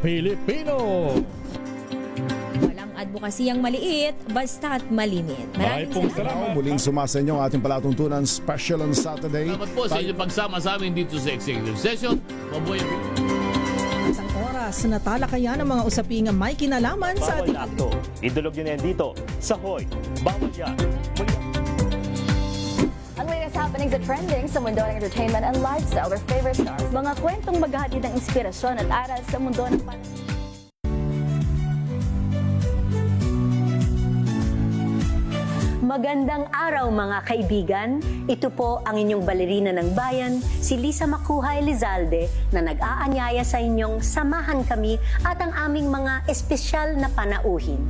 Pilipino. Walang advokasiyang maliit, basta't malimit. Maraming salamat. Muling sumasenyo ang ating palatuntunan special on Saturday. Salamat po sa inyong pagsama sa amin dito sa Executive Session. Mabuhay po. Isang oras na talakayan ng mga usaping may kinalaman sa Bawal ating na akto. Idulog nyo na yan dito. Sa Hoy. Bawal yan. Ang latest happenings at trending sa mundo ng entertainment and lifestyle or favorite stars. Mga kwentong maghahatid ng inspirasyon at aral sa mundo ng Magandang araw mga kaibigan. Ito po ang inyong balerina ng bayan, si Lisa Macuja Elizalde, na nag-aanyaya sa inyong samahan kami at ang aming mga espesyal na panauhin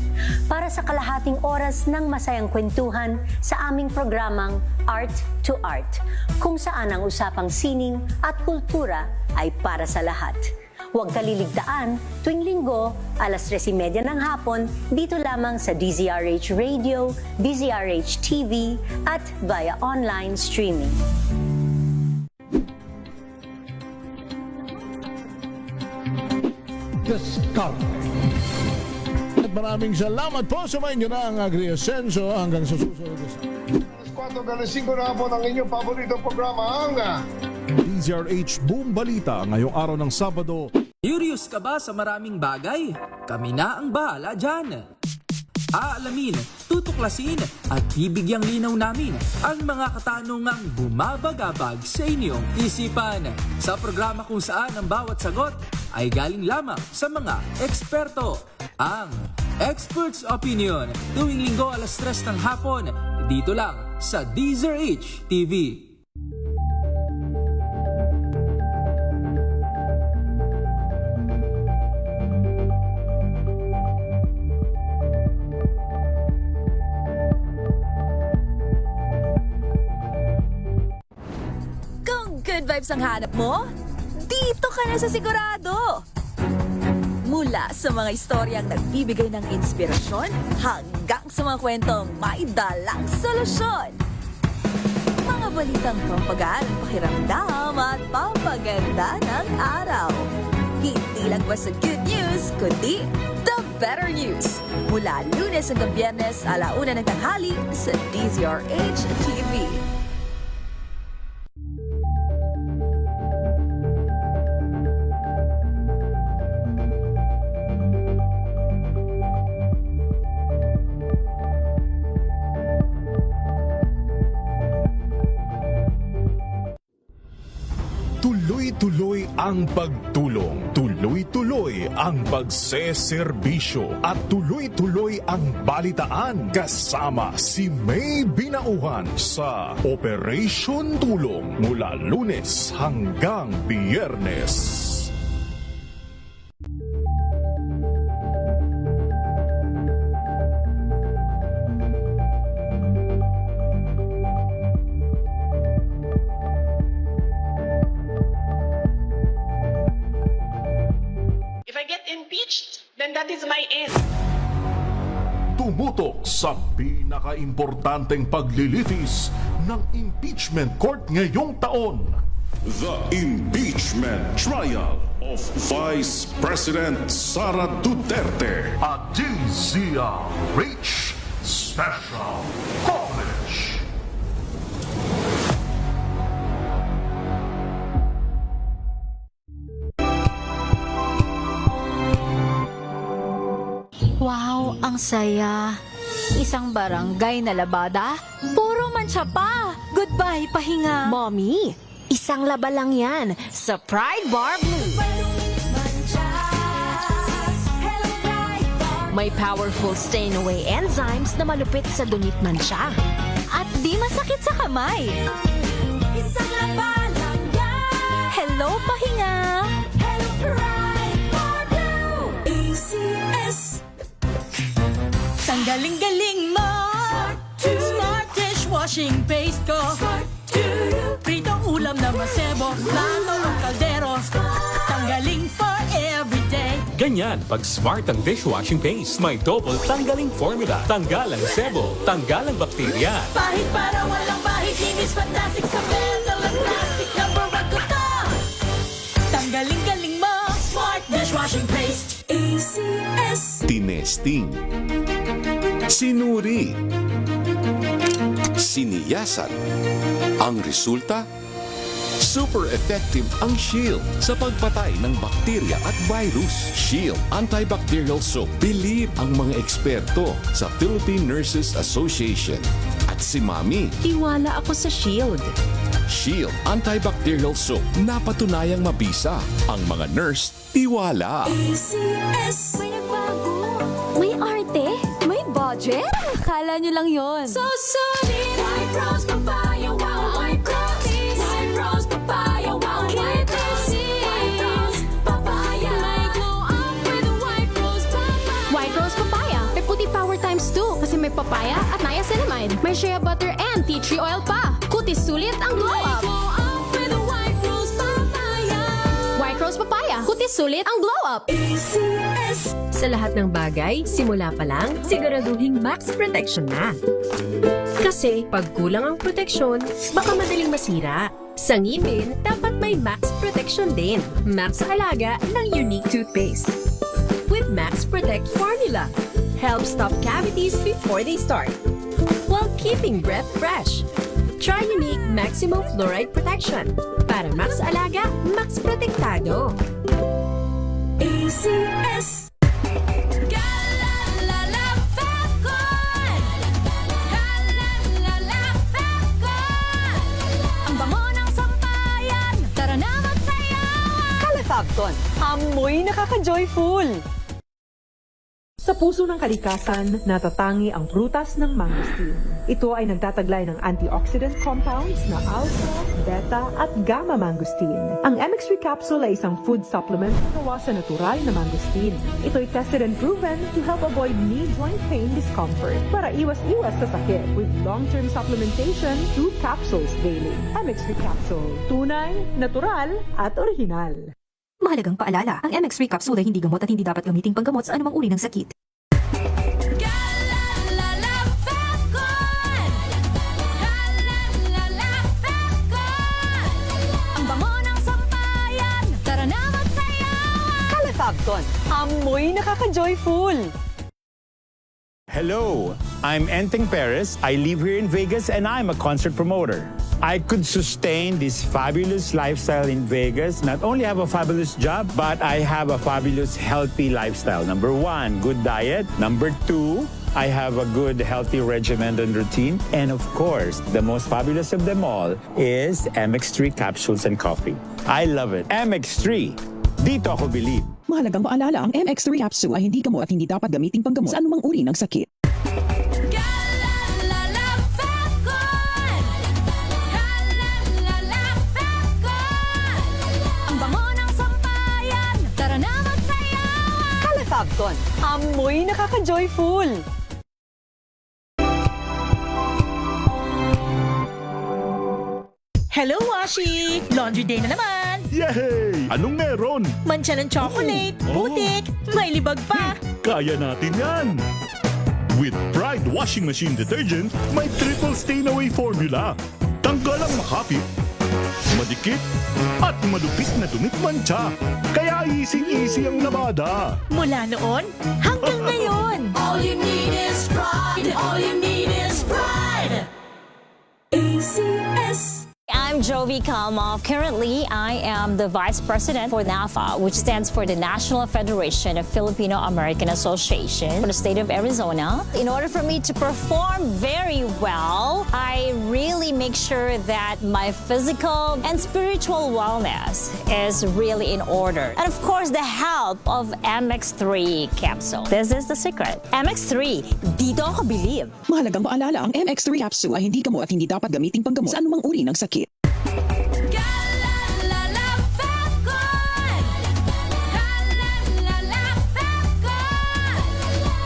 para sa kalahating oras ng masayang kwentuhan sa aming programang Art to Art, kung saan ang usapang sining at kultura ay para sa lahat. Huwag kaliligtaan tuwing linggo, alas 3:30 ng hapon, dito lamang sa DZRH Radio, DZRH TV, at via online streaming. At maraming salamat po sa inyo na ang Agri-Asenso hanggang sa susunod. Alas 4 na hapon ang inyong paboritong programa ang DZRH Boom Balita ngayong araw ng Sabado. Curious ka ba sa maraming bagay? Kami na ang bahala dyan. Aalamin, tutuklasin at bibigyang linaw namin ang mga katanungang bumabagabag sa inyong isipan. Sa programa kung saan ang bawat sagot ay galing lamang sa mga eksperto. Ang Expert's Opinion, tuwing linggo alas 3 ng hapon, dito lang sa DZRH TV. Good vibes ang hanap mo? Dito ka na sa sigurado! Mula sa mga istoryang nagbibigay ng inspirasyon hanggang sa mga kwentong may dalang solusyon. Mga balitang pampagaan ang pakiramdam at pampaganda ng araw. Hindi lang basta good news, kundi the better news. Mula Lunes hanggang Biyernes, 1:00 ng tanghali sa DZRH TV. Tuloy-tuloy ang pagtulong, tuloy-tuloy ang pagseserbisyo at tuloy-tuloy ang balitaan kasama si May Binauhan sa Operation Tulong mula Lunes hanggang Biyernes. Then that is my end. Tumutok sa pinaka-importanteng paglilitis ng impeachment court ngayong taon. The Impeachment Trial of Vice President Sara Duterte. A DZRH Special Coverage. Wow, ang saya. Isang barangay na labada, puro mancha pa. Goodbye, pahinga. Mommy, isang laba lang yan sa Pride Bar Blue. May powerful stain-away enzymes na malupit sa dunit mancha. At di masakit sa kamay. Isang laba lang yan. Hello, pahinga. Hello, Pride Bar Blue. ACS. Galing-galing mo! Smart dishwashing paste ko! Pritong ulam na masebo, plato ng kaldero. Tanggaling for everyday. Ganyan pag smart ang dishwashing paste. May double tanggaling formula. Tanggal ang sebo, tanggal ang bakterya. Pahit para walang bahid, linis fantastic sa metal at plastic. Number 1 ko to! Tanggaling-galing mo! Smart dishwashing dishwashing paste. ACS. Tinesting. Sinuri. Siniyasan. Ang resulta? Super effective ang Shield sa pagpatay ng bakterya at virus. Shield Antibacterial Soap. Believe ang mga eksperto sa Philippine Nurses Association. At si Mami. Tiwala ako sa Shield. Shield Antibacterial Soap. Napatunayang mabisa. Ang mga nurse, tiwala. ACS. May nagbago. May arte. May budget. Akala nyo lang yon. So solid. White Rose Papaya. Wow, White Rose. White Rose Papaya. Wow, White Rose. White Rose Papaya. May glow up with the White Rose Papaya. White Rose Papaya. May puti power times 2 kasi may papaya at niacinamide. May shea butter and tea tree oil pa. Kutis sulit ang glow up. Glow up with the White Rose Papaya. White Rose Papaya. Kutis sulit ang glow up. ACS. Sa lahat ng bagay, simula pa lang, siguraduhing max protection na. Kasi pag kulang ang proteksyon, baka madaling masira. Sa ngipin, dapat may max protection din. Max sa alaga ng Unique Toothpaste. With Max Protect Formula. Help stop cavities before they start. While keeping breath fresh. Try Unique Maximum Fluoride Protection. Para max alaga, max protektado. ACS. Ang bango ng sampayan. Tara na magsayawan. Calefacton, amoy nakaka-joyful. Sa puso ng kalikasan, natatangi ang prutas ng mangosteen. Ito ay nagtataglay ng antioxidant compounds na alpha, beta at gamma mangosteen. Ang MX3 capsule ay isang food supplement na gawa sa natural na mangosteen. Ito ay tested and proven to help avoid knee joint pain discomfort para iwas-iwas sa sakit with long-term supplementation 2 capsules daily. MX3 capsule, tunay, natural at original. Mahalagang paalala, ang MX3 capsule ay hindi gamot at hindi dapat gamiting panggamot sa anumang uri ng sakit. Ang bango ng sampayan, tara na magsayawan. Calefacton, amoy nakaka-joyful. Hello, I'm Enteng Perez. I live here in Vegas and I'm a concert promoter. I could sustain this fabulous lifestyle in Vegas, not only have a fabulous job, but I have a fabulous healthy lifestyle. Number 1, good diet. Number 2, I have a good healthy regimen and routine. And of course, the most fabulous of them all is MX3 capsules and coffee. I love it. MX3, dito ako believe. Mahalagang paalala, ang MX3 capsule ay hindi gamot at hindi dapat gamiting panggamot sa anumang uri ng sakit. Ang bango ng sampayan, tara na magsayawan. Calefacton, amoy nakaka-joyful. Hello, Washi! Laundry day na naman! Yay! Anong meron? Mancha ng chocolate, putik, may libag pa! Kaya natin yan! With Pride Washing Machine Detergent, may triple stain-away formula. Tanggal ang makapit, madikit, at malupit na dumit mancha. Kaya easy-easy ang labada. Mula noon hanggang ngayon! All you need is pride! All you need is pride! ACS. I'm Jovi Kalmov. Currently, I am the Vice President for NAFA, which stands for the National Federation of Filipino American Association for the state of Arizona. In order for me to perform very well, I really make sure that my physical and spiritual wellness is really in order. And of course, the help of MX3 capsule. This is the secret. MX3, dito ako believe. Mahalagang paalala, ang MX3 capsule ay hindi gamot at hindi dapat gamiting panggamot sa anumang uri ng sakit.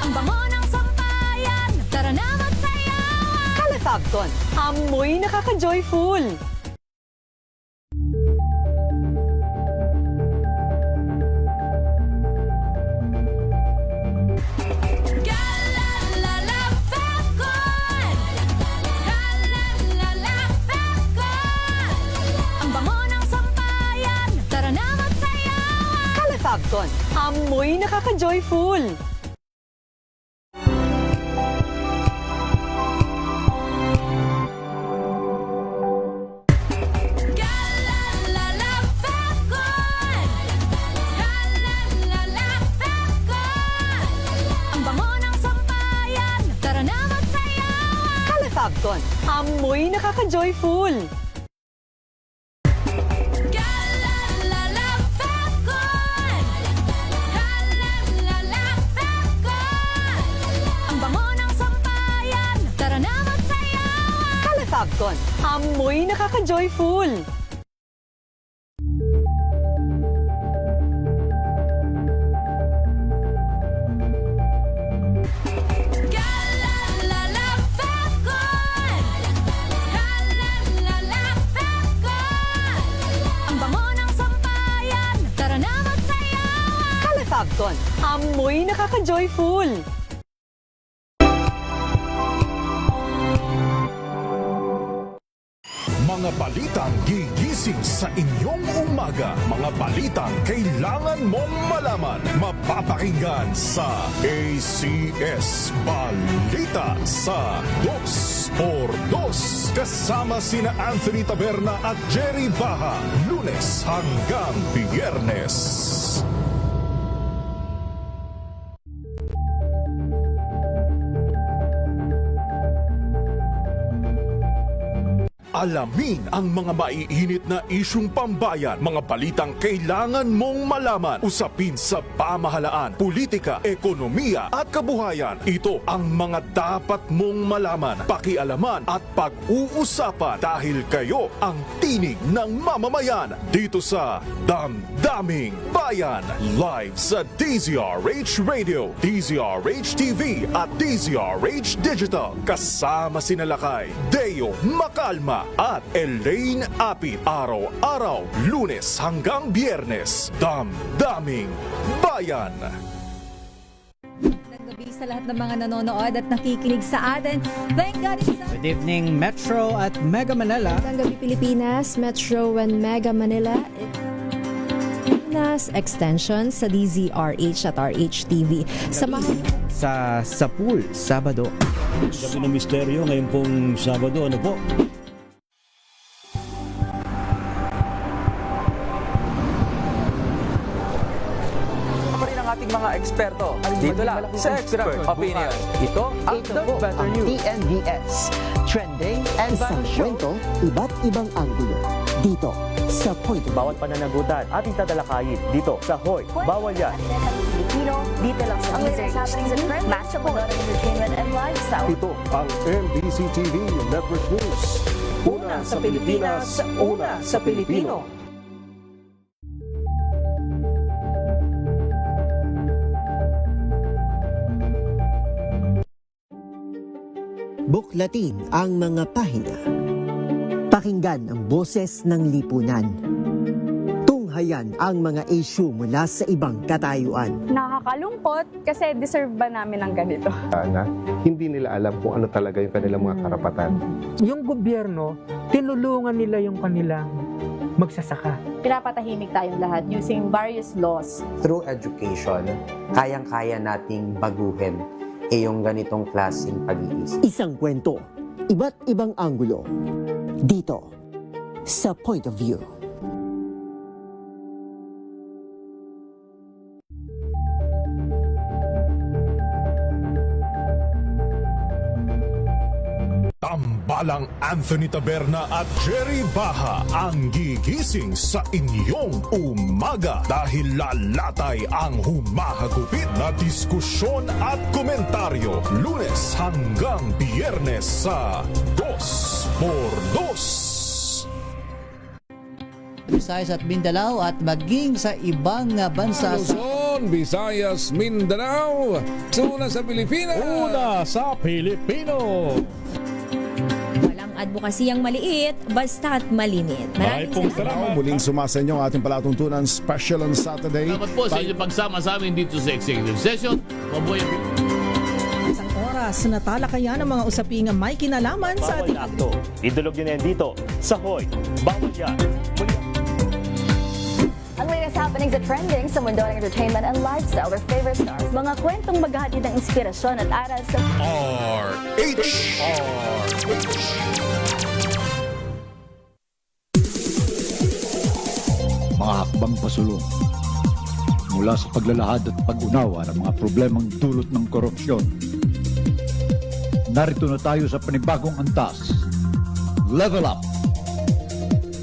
Ang bango ng sampayan, tara na magsayawan. Calefacton, amoy nakaka-joyful. Ang bango ng sampayan, tara na magsayawan. Calefacton, amoy Amoy nakaka-joyful. Ang bango ng sampayan, tara na magsayawan. Kalafabton, amoy nakaka-joyful. Ang bango ng sampayan, tara na magsayawan. Kalafabton, amoy nakaka-joyful. Ang bango ng sampayan, tara na magsayawan. Kalafabton, amoy nakaka-joyful. Mga balitang gigising sa inyong umaga. Mga balitang kailangan mong malaman. Mapapakinggan sa ACS Balita sa 2x2. Kasama sina Anthony Taberna at Jerry Baha. Lunes hanggang Biyernes. Alamin ang mga maiinit na isyung pambayan, mga balitang kailangan mong malaman, usapin sa pamahalaan, politika, ekonomiya at kabuhayan. Ito ang mga dapat mong malaman, pakialaman at pag-uusapan dahil kayo ang tinig ng mamamayan dito sa Damdaming Bayan. Live sa DZRH Radio, DZRH TV at DZRH Digital. Kasama sina Lakay, Deo Macalma at Elaine Apit. Araw-araw, Lunes hanggang Biyernes. Damdaming Bayan. Gabi sa lahat ng mga nanonood at nakikinig sa atin. Thank God it's Good evening, Metro at Mega Manila. Magandang gabi Pilipinas, Metro and Mega Manila. Nas extension sa DZRH at RHTV. Samahan Sa pool, Sabado. Gabi ng misteryo ngayon pong Sabado. Ano po? Ating mga eksperto dito lang sa Expert Opinion. Ito ang The Better News. TNVS, trending and isang kwento, iba't ibang anggulo. Dito sa Point of View. Bawat pananagutan ating tatalakayin dito sa Hoy, Bawal Yan. Pilipino, dito lang sa DZRH, match sa mundo ng entertainment and lifestyle. Ito ang MBC TV Network News. Una sa Pilipinas, una sa Pilipino. Buklatin ang mga pahina. Pakinggan ang boses ng lipunan. Tunghayan ang mga issue mula sa ibang katayuan. Nakakalungkot kasi deserve ba namin ng ganito? Na hindi nila alam kung ano talaga yung kanilang mga karapatan. Yung gobyerno, tinulungan nila yung kanilang magsasaka. Pinapatahimik tayong lahat using various laws. Through education, kayang-kaya nating baguhin yung ganitong klaseng pag-iisip. Isang kwento, iba't ibang anggulo. Dito sa Point of View. Tambalang Anthony Taberna at Jerry Baha ang gigising sa inyong umaga dahil lalatay ang humahagupit na diskusyon at komentaryo Lunes hanggang Biyernes sa 2x2. Visayas at Mindanao at maging sa ibang bansa. Luzon, Visayas, Mindanao. Una sa Pilipinas. Una sa Pilipino. Walang advokasiyang maliit, basta't malinit. Maraming salamat. Muling sumasenyo ang ating palatuntunan special on Saturday. Salamat po sa inyong pagsama sa amin dito sa Executive Session. Mabuhay ang Isang oras na talakayan ang mga usaping may kinalaman sa ating Idulog nyo na yan dito sa Hoy, Bawal Yan. Ang latest happenings at trending sa mundo ng entertainment and lifestyle, their favorite stars. Mga kwentong maghahatid ng inspirasyon at aral sa Mga hakbang pasulong mula sa paglalahad at pag-unawa ng mga problemang dulot ng korupsyon. Narito na tayo sa panibagong antas. Level Up.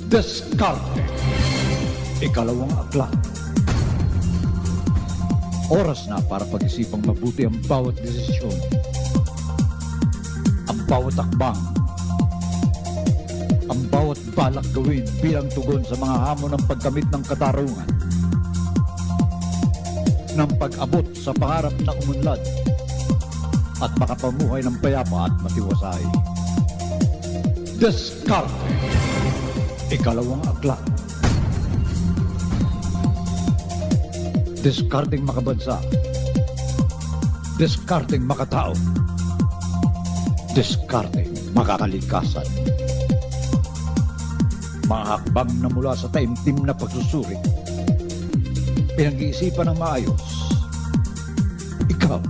Diskarte. Ikalawang aklat. Oras na para pag-isipang mabuti ang bawat desisyon. Ang bawat akbang. Ang bawat balak gawin bilang tugon sa mga hamon ng pagkamit ng katarungan. Ng pag-abot sa pangarap na umunlad at makapamuhay ng payapa at matiwasay. Diskarte. Ikalawang aklat. Diskarteng makabansa. Diskarteng makatao. Diskarteng makakalikasan. Mga hakbang na mula sa taimtim na pagsusuri. Pinag-iisipan ng maayos. Ikaw,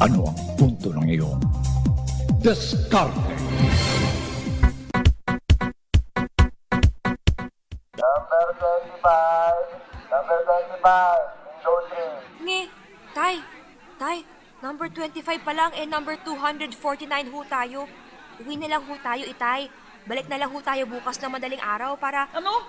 ano ang punto ng iyong diskarte? Number 25. Number 25. Show 3. Nge, Tay, number 25 pa lang, number 249 ho tayo. Uwi na lang ho tayo, Itay. Balik na lang ho tayo bukas ng madaling araw para... Ano?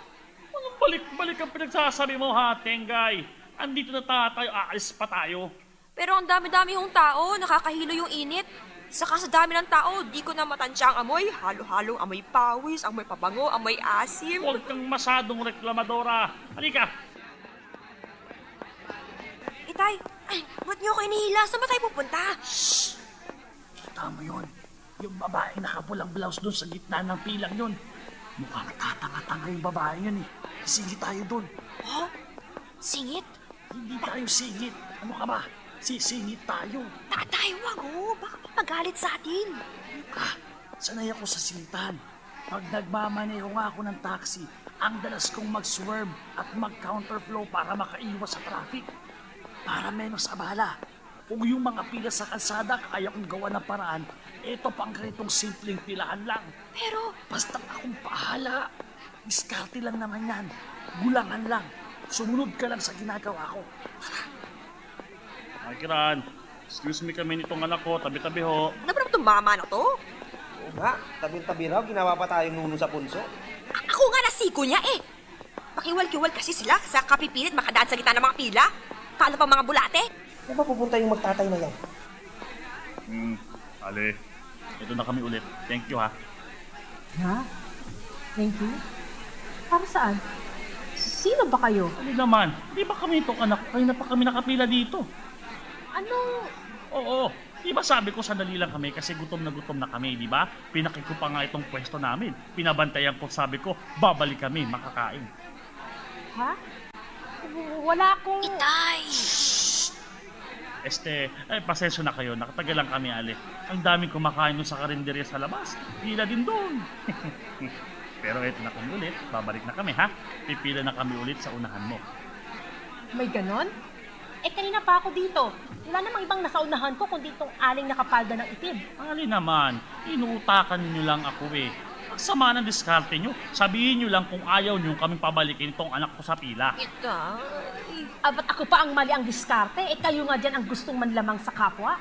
Anong balik-balik ang pinagsasabi mo, ha, Tengay? Andito na tayo, aalis pa tayo. Pero ang dami-dami hong tao, nakakahilo yung init. Saka sa dami ng tao, di ko na matansya ang amoy. Halo-halong amoy pawis, amoy pabango, amoy asim. Huwag kang masadong reklamadora. Halika. Itay, ba't niyo ako inihila? Saan ba tayo pupunta? Shhh! Kita mo yun. Yung babae nakapulang blouse doon sa gitna ng pilang yun. Mukhang tatanga-tanga yung babae yun eh. Singit tayo doon. Oh? Singit? Hindi tayo singit. Ano ka ba? Sisingit tayo. Tatay, wag ho. Baka magalit sa atin. Sanay ako sa singitan. Pag nagmamaneho nga ako ng taxi, ang dalas kong mag-swerve at mag-counterflow para makaiwas sa traffic. Para menos abala. Kung yung mga pila sa kalsada kaya kong gawa ng paraan, ito pang ganitong simpleng pilahan lang. Pero... Basta akong pahala. Diskarte lang naman yan. Gulangan lang. Sumunod ka lang sa ginagawa ko. Ay, Kiran. Excuse me kami nitong anak ko. Tabi-tabi ho. Ano ba naman itong mama na to? Oo nga, tabi-tabi raw. Ginawa pa tayong nuno sa punso. Ako nga nasiko niya eh. Pakiwal-kiwal kasi sila sa kapipilit makadaan sa gitna ng mga pila. Paano pa mga bulate? Di ba pupunta yung magtatay na yan? Ale. Ito na kami ulit. Thank you, ha. Ha? Thank you? Para saan? Sino ba kayo? Ano naman? Di ba kami itong anak ko? Kaya na pa kami nakapila dito. Anong... Oo. Di ba sabi ko sandali lang kami kasi gutom na kami, di ba? Pinakik ko pa nga itong pwesto namin. Pinabantayan ko, sabi ko, babalik kami, makakain. Ha? Wala akong... Itay! Pasensyo na kayo. Nakatagal lang kami, Ale. Ang daming kumakain doon sa karinderya sa labas. Pila din doon. Pero eto na kami ulit. Babalik na kami, ha? Pipila na kami ulit sa unahan mo. May ganon? Kanina pa ako dito. Wala namang ibang nasa unahan ko kundi itong aling nakapalda ng itim. Ali naman, inuutakan niyo lang ako eh. Sama ng diskarte nyo. Sabihin nyo lang kung ayaw nyo kaming pabalikin itong anak ko sa pila. Itay. Ba't ako pa ang mali ang diskarte? Kayo nga dyan ang gustong manlamang sa kapwa.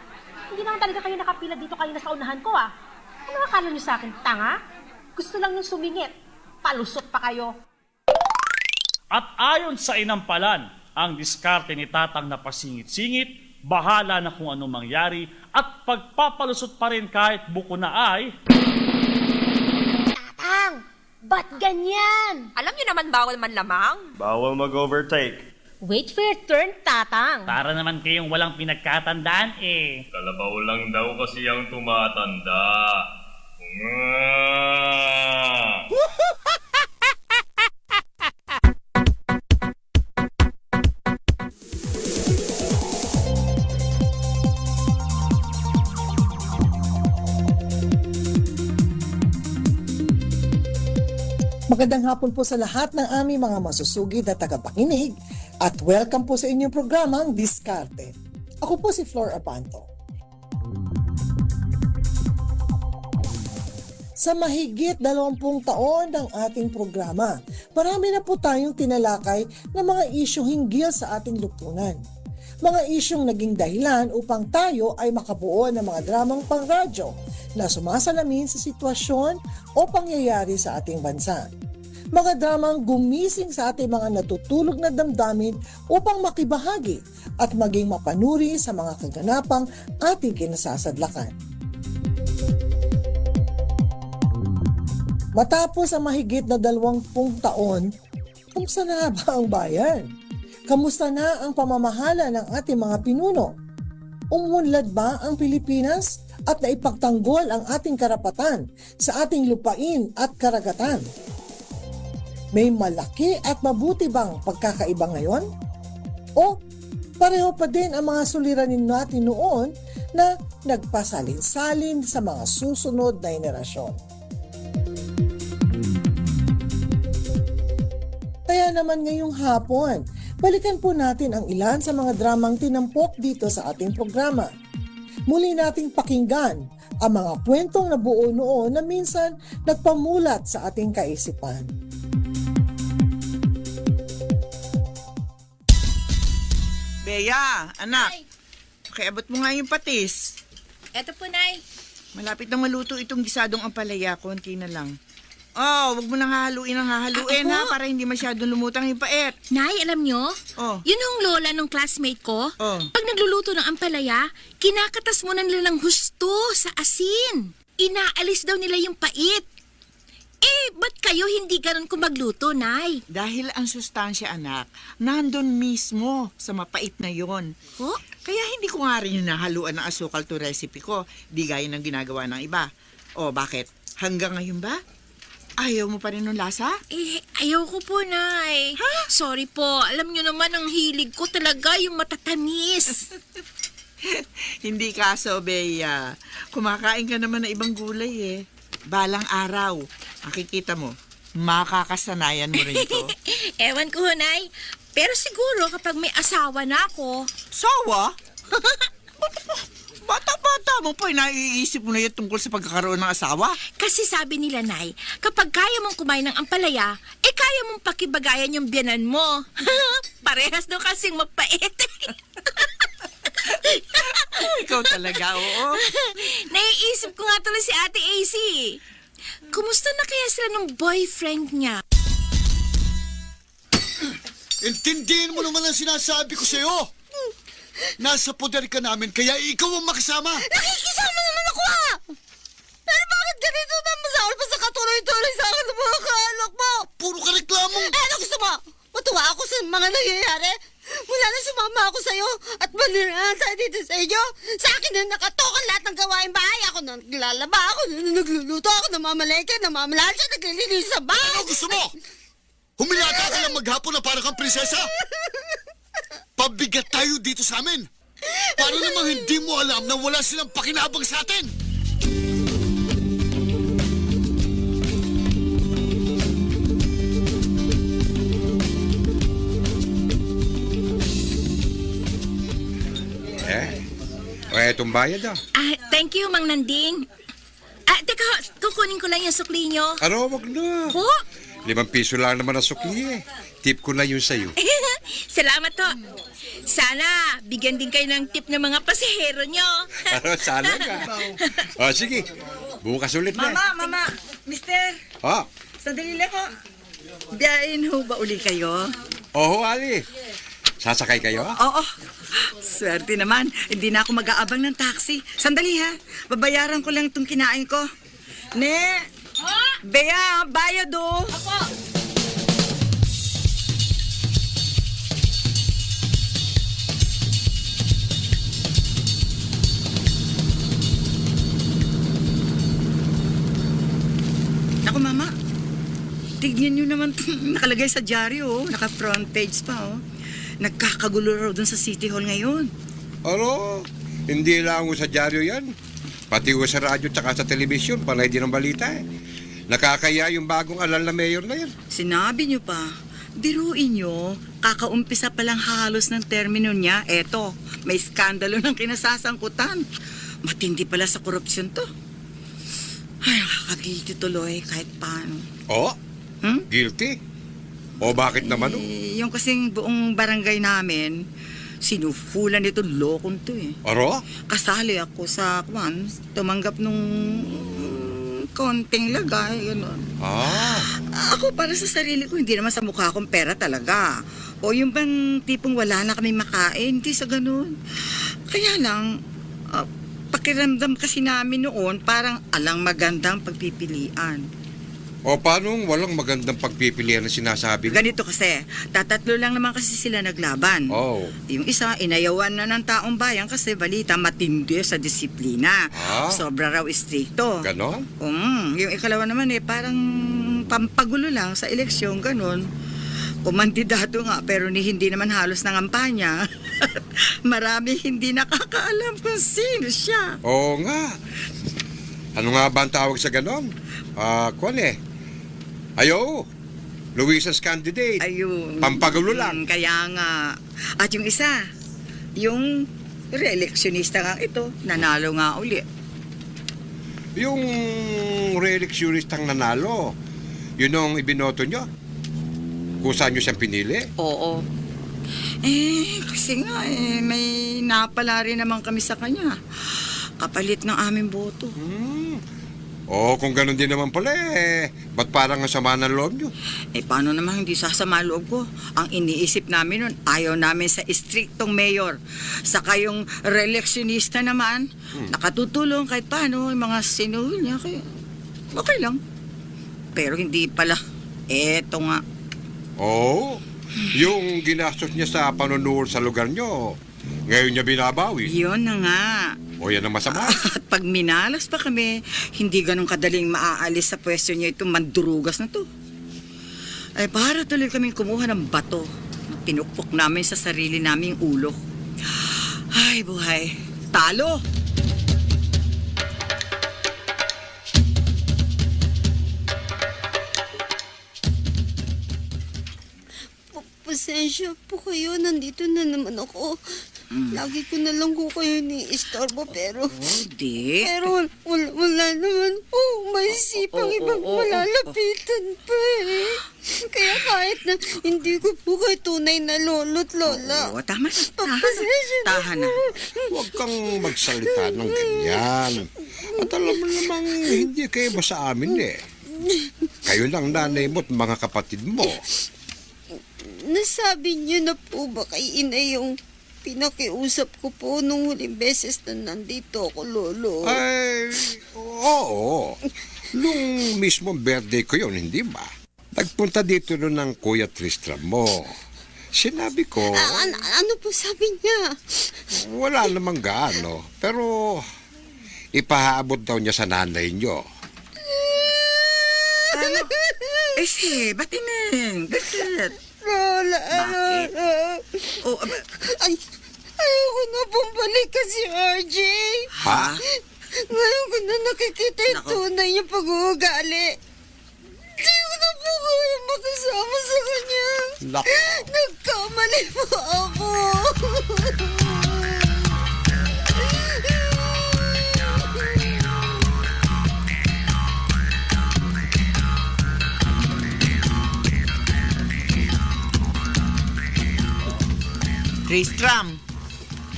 Hindi naman talaga kayo nakapila dito kayo na sa unahan ko ah. Ano akala nyo sa akin? Tanga? Gusto lang yung sumingit. Palusot pa kayo. At ayon sa inampalan, ang diskarte ni Tatang na pasingit-singit, bahala na kung anong mangyari, at pagpapalusot pa rin kahit buko na ay... Tatang! Ba't ganyan? Alam niyo naman bawal man lamang. Bawal mag-overtake. Wait for your turn, Tatang. Para naman kayong walang pinagkatandaan eh. Kalabaw lang daw kasi ang tumatanda. Magandang hapon po sa lahat ng aming mga masusugid na tagapakinig at welcome po sa inyong programang Diskarte. Ako po si Flor Apanto. Sa mahigit 20 taon ng ating programa, marami na po tayong tinalakay ng mga isyong hinggil sa ating lipunan. Mga isyong naging dahilan upang tayo ay makabuo ng mga dramang pangradyo na sumasalamin sa sitwasyon o pangyayari sa ating bansa. Mga dramang gumising sa ating mga natutulog na damdamin upang makibahagi at maging mapanuri sa mga kaganapang ating kinasasadlakan. Matapos ang mahigit na 20 taon, kamusta na ba ang bayan? Kamusta na ang pamamahala ng ating mga pinuno? Umunlad ba ang Pilipinas at naipagtanggol ang ating karapatan sa ating lupain at karagatan? May malaki at mabuti bang pagkakaiba ngayon? O pareho pa din ang mga suliranin natin noon na nagpasalin-salin sa mga susunod na henerasyon? Kaya naman ngayong hapon, balikan po natin ang ilan sa mga dramang tinampok dito sa ating programa. Muli nating pakinggan ang mga kwentong nabuo noon na minsan nagpamulat sa ating kaisipan. Bea, anak, pakiabot mo nga yung patis. Eto po, Nay. Malapit na maluto itong gisadong ampalaya, konti na lang. Oh, wag mo nang hahaluin ang hahaluin ha, para hindi masyadong lumutang yung pait. Nay, alam nyo? Oh. Yun yung lola nung classmate ko. Pag nagluluto ng ampalaya, kinakatas muna nila ng husto sa asin. Inaalis daw nila yung pait. Ba't kayo hindi ganun kung magluto, Nay? Dahil ang sustansya, anak, nandun mismo sa mapait na yon. Oh? Kaya hindi ko nga rin nahaluan ng asukal to recipe ko, di gaya ng ginagawa ng iba. Bakit? Hanggang ngayon ba? Ayaw mo pa rin ng lasa? Ayaw ko po, Nay. Ha? Sorry po. Alam nyo naman, ang hilig ko talaga yung matatamis. Hindi kaso, Bea. Kumakain ka naman ng ibang gulay eh. Balang araw, makikita mo, makakasanayan mo rin ito. Ewan ko, Nay. Pero siguro kapag may asawa na ako... Asawa? Bata-bata mo pa, naiisip mo na yan tungkol sa pagkakaroon ng asawa? Kasi sabi nila, Nay, kapag kaya mong kumain ng ampalaya, kaya mong pakibagayan yung biyanan mo. Parehas daw kasing mapait. Ikaw talaga, oo. Naiisip ko nga tuloy si Ate AC. Kumusta na kaya sila ng boyfriend niya? Intindihin mo naman ang sinasabi ko sa'yo. Nasa poder ka namin, kaya ikaw ang makisama. Nakikisama naman ako Pero bakit ganito na masawal pa sa katuloy-tuloy sa akin ng mga kaalok mo? Puro ka reklamong... Ano gusto mo? Matuwa ako sa mga nangyayari? Mula na sumama ako sa'yo at manirahan tayo dito sa inyo. Sa akin na nakatokan lahat ng gawain bahay. Ako na naglalaba, ako na nagluluto, ako na mamalengke, namamalansya, naglilinis sa bahay. Ano gusto mo? Humilata ka lang maghapon na parang kang prinsesa? Pabigat tayo dito sa amin. Para namang hindi mo alam na wala silang pakinabang sa atin. Etong bayad Thank you, Mang Nanding. Teka, kukunin ko lang yung sukli nyo. Wag na. Po? 5 piso lang naman ang sukli eh. Tip ko na yun sa'yo. Salamat to. Sana, bigyan din kayo ng tip ng mga pasahero nyo. Sana nga. Sige. Bukas ulit na. Mama, mister. Sandali lang ho. Biyain ho ba uli kayo? Oo, Ali. Sasakay kayo? Oo. Swerte naman. Hindi na ako mag-aabang ng taxi. Sandali ha. Babayaran ko lang itong kinain ko. Bea, bayad o. Apo. Naku, Mama. Tignan nyo naman nakalagay sa dyaryo. Naka-front page pa. Nagkakagulo raw dun sa City Hall ngayon. Hindi lang sa dyaryo yan. Pati sa radyo at sa telebisyon, panay din ang balita eh. Nakakaya yung bagong alal na mayor na yan. Sinabi niyo pa, biruin niyo, kakaumpisa pa lang halos ng termino niya, eto, may skandalo ng kinasasangkutan. Matindi pala sa korupsyon to. Ay, nakakagilty tuloy kahit paano. Oh? Guilty? O bakit naman? Yung kasing buong barangay namin, sinufulan ito lokon to eh. Aro? Kasali ako sa tumanggap nung konting lagay, gano'n. Ako para sa sarili ko, hindi naman sa mukha akong pera talaga. O yung bang tipong wala na kami makain, hindi sa gano'n. Kaya lang, pakiramdam kasi namin noon, parang alang magandang pagpipilian. O paano walang magandang pagpipilian na sinasabi? Ganito kasi, tatatlo lang naman kasi sila naglaban. Oh. Yung isa, inayawan na ng taong bayan kasi balita matindi sa disiplina. Sobra raw istrikto. Ganon? Yung ikalawa naman parang pampagulo lang sa eleksyon, ganon. Kumandidato nga, pero hindi naman halos nangampanya. Marami hindi nakakaalam kung sino siya. Oo nga. Ano nga ba ang tawag sa ganon? Ayo, Luisa's candidate. Ayun. Pampagulo lang. Kaya nga. At yung isa, yung re-electionista nga ito, nanalo nga uli. Yung re-electionistang nanalo, yun ang ibinoto nyo? Kung saan nyo siyang pinili? Oo. Kasi nga may napala rin naman kami sa kanya. Kapalit ng aming boto. Kung ganun din naman pala ba't parang ang sama ng loob nyo? Paano naman hindi sasama loob ko? Ang iniisip namin nun, ayaw namin sa istriktong mayor. Saka yung re-electionista naman, nakatutulong kahit paano, yung mga sinuhil niya, kaya okay lang. Pero hindi pala. Eto nga. Yung ginastos niya sa panunuol sa lugar nyo, ngayon niya binabawi. Yun na nga. O yan ang masama. At pag minalas pa kami, hindi ganun kadaling maaalis sa pwesto niya itong mandurugas na to. Para tuloy kaming kumuha ng bato. Tinukpok namin sa sarili naming ulo. Ay, buhay. Talo! Pasensya po kayo, nandito na naman ako. Lagi ko na lang ko kayo ni-istorbo, pero... Di. Pero wala naman po. May sipang ibang malalapitan pa eh. Kaya kahit na hindi ko po kayo tunay na lolo't lola. Tama na. Pasensya na. Tahan na. Huwag kang magsalita ng ganyan. At alam mo namang hindi kayo ba sa amin Kayo lang nanay mo at mga kapatid mo. Nasabi niyo na po ba kay ina yung pinakiusap ko po nung huling beses na nandito ako, Lolo? Ay, oo. Nung mismong birthday ko yun, hindi ba? Nagpunta dito nun ng Kuya Tristram mo. Sinabi ko... ano po sabi niya? Wala namang gaano. Pero ipahaabot daw niya sa nanay niyo. Ano? Ba't ineng? Bakit? Lola, bakit? Ayoko na bumalik kasi RJ. Ha? Ngayon ko na nakikita yung tunay niya pag-uugali. Hindi ko na po kaya makasama sa kanya. Nagkamali po ako. Tristram,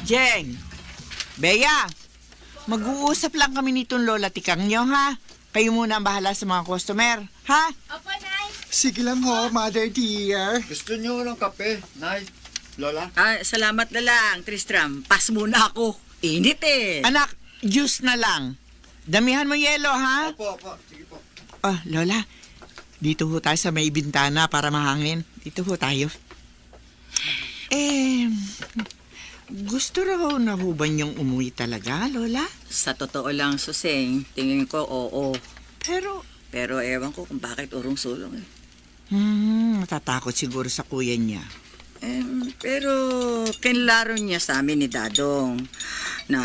Jeng, Bea, mag-uusap lang kami nitong lola tikang nyo, ha? Kayo muna ang bahala sa mga customer, ha? Opo, Nay. Sige lang ho, Mother dear. Gusto niyo ng kape, Nay? Lola? Salamat na lang, Tristram. Pas muna ako. Init Anak, juice na lang. Damihan mo yelo, ha? Opo. Sige po. Lola, dito ho tayo sa may bintana para mahangin. Dito ho tayo. Gusto raw na ho ba niyong umuwi talaga, Lola? Sa totoo lang, Suseng, tingin ko oo. Pero ewan ko kung bakit urong sulong natatakot siguro sa kuya niya. Pero kinlaro niya sa amin ni Dadong na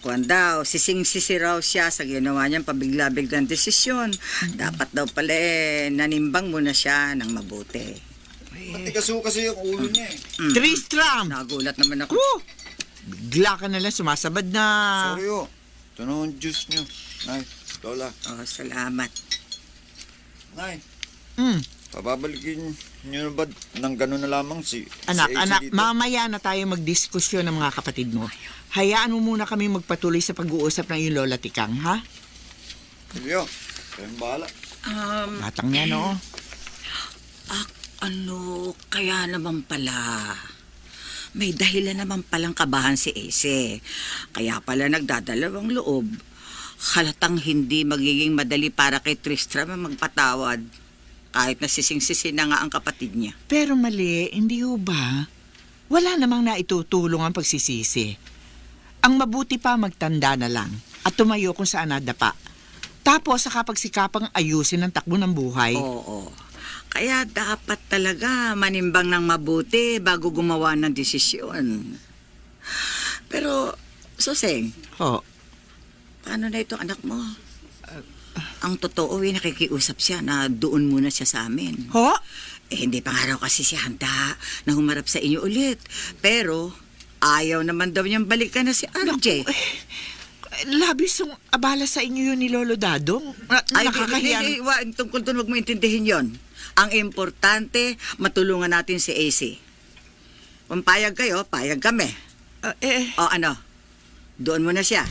kuwan daw, sising-sisi raw siya sa ginawa niyang pabigla-biglang desisyon. Dapat daw pala nanimbang muna siya ng mabuti. Matikaso kasi yung ulo niya eh. Tristram! Nagulat naman ako. Bigla ka nalang sumasabad na... Sorry oh. Ito na yung juice niyo. Nay, Lola. Oh, salamat. Nay, Mm. papabalikin niyo na ba ng gano'n na lamang si Anak, si AC anak, dito? mamaya na tayo magdiskusyon ng mga kapatid mo. Hayaan mo muna kami magpatuloy sa pag-uusap ng iyong Lola Tikang, ha? Sige oh. Kayong bahala. Batang yan, oo. Kaya naman pala. May dahilan naman palang kabahan si Ace. Kaya pala nagdadalawang loob. Halatang hindi magiging madali para kay Tristram ang magpatawad. Kahit nasising-sisi na nga ang kapatid niya. Pero mali, hindi ho ba? Wala namang naitutulong ang pagsisisi. Ang mabuti pa magtanda na lang at tumayo kung saan nadapa. Tapos sa kapagsikapang ayusin ang takbo ng buhay. Oo. Kaya dapat talaga manimbang ng mabuti bago gumawa ng desisyon. Pero, Suseng, paano na itong anak mo? Ang totoo nakikiusap siya na doon muna siya sa amin. Hindi pa nga raw kasi siya handa na humarap sa inyo ulit. Pero, ayaw naman daw niyang balikan na si RJ. Labis yung abala sa inyo yun ni Lolo Dadong. Nakakahiyan. Tungkol doon, huwag mo intindihin yon. Ang importante, matulungan natin si AC. Kung payag kayo, payag kami. O ano, doon muna siya.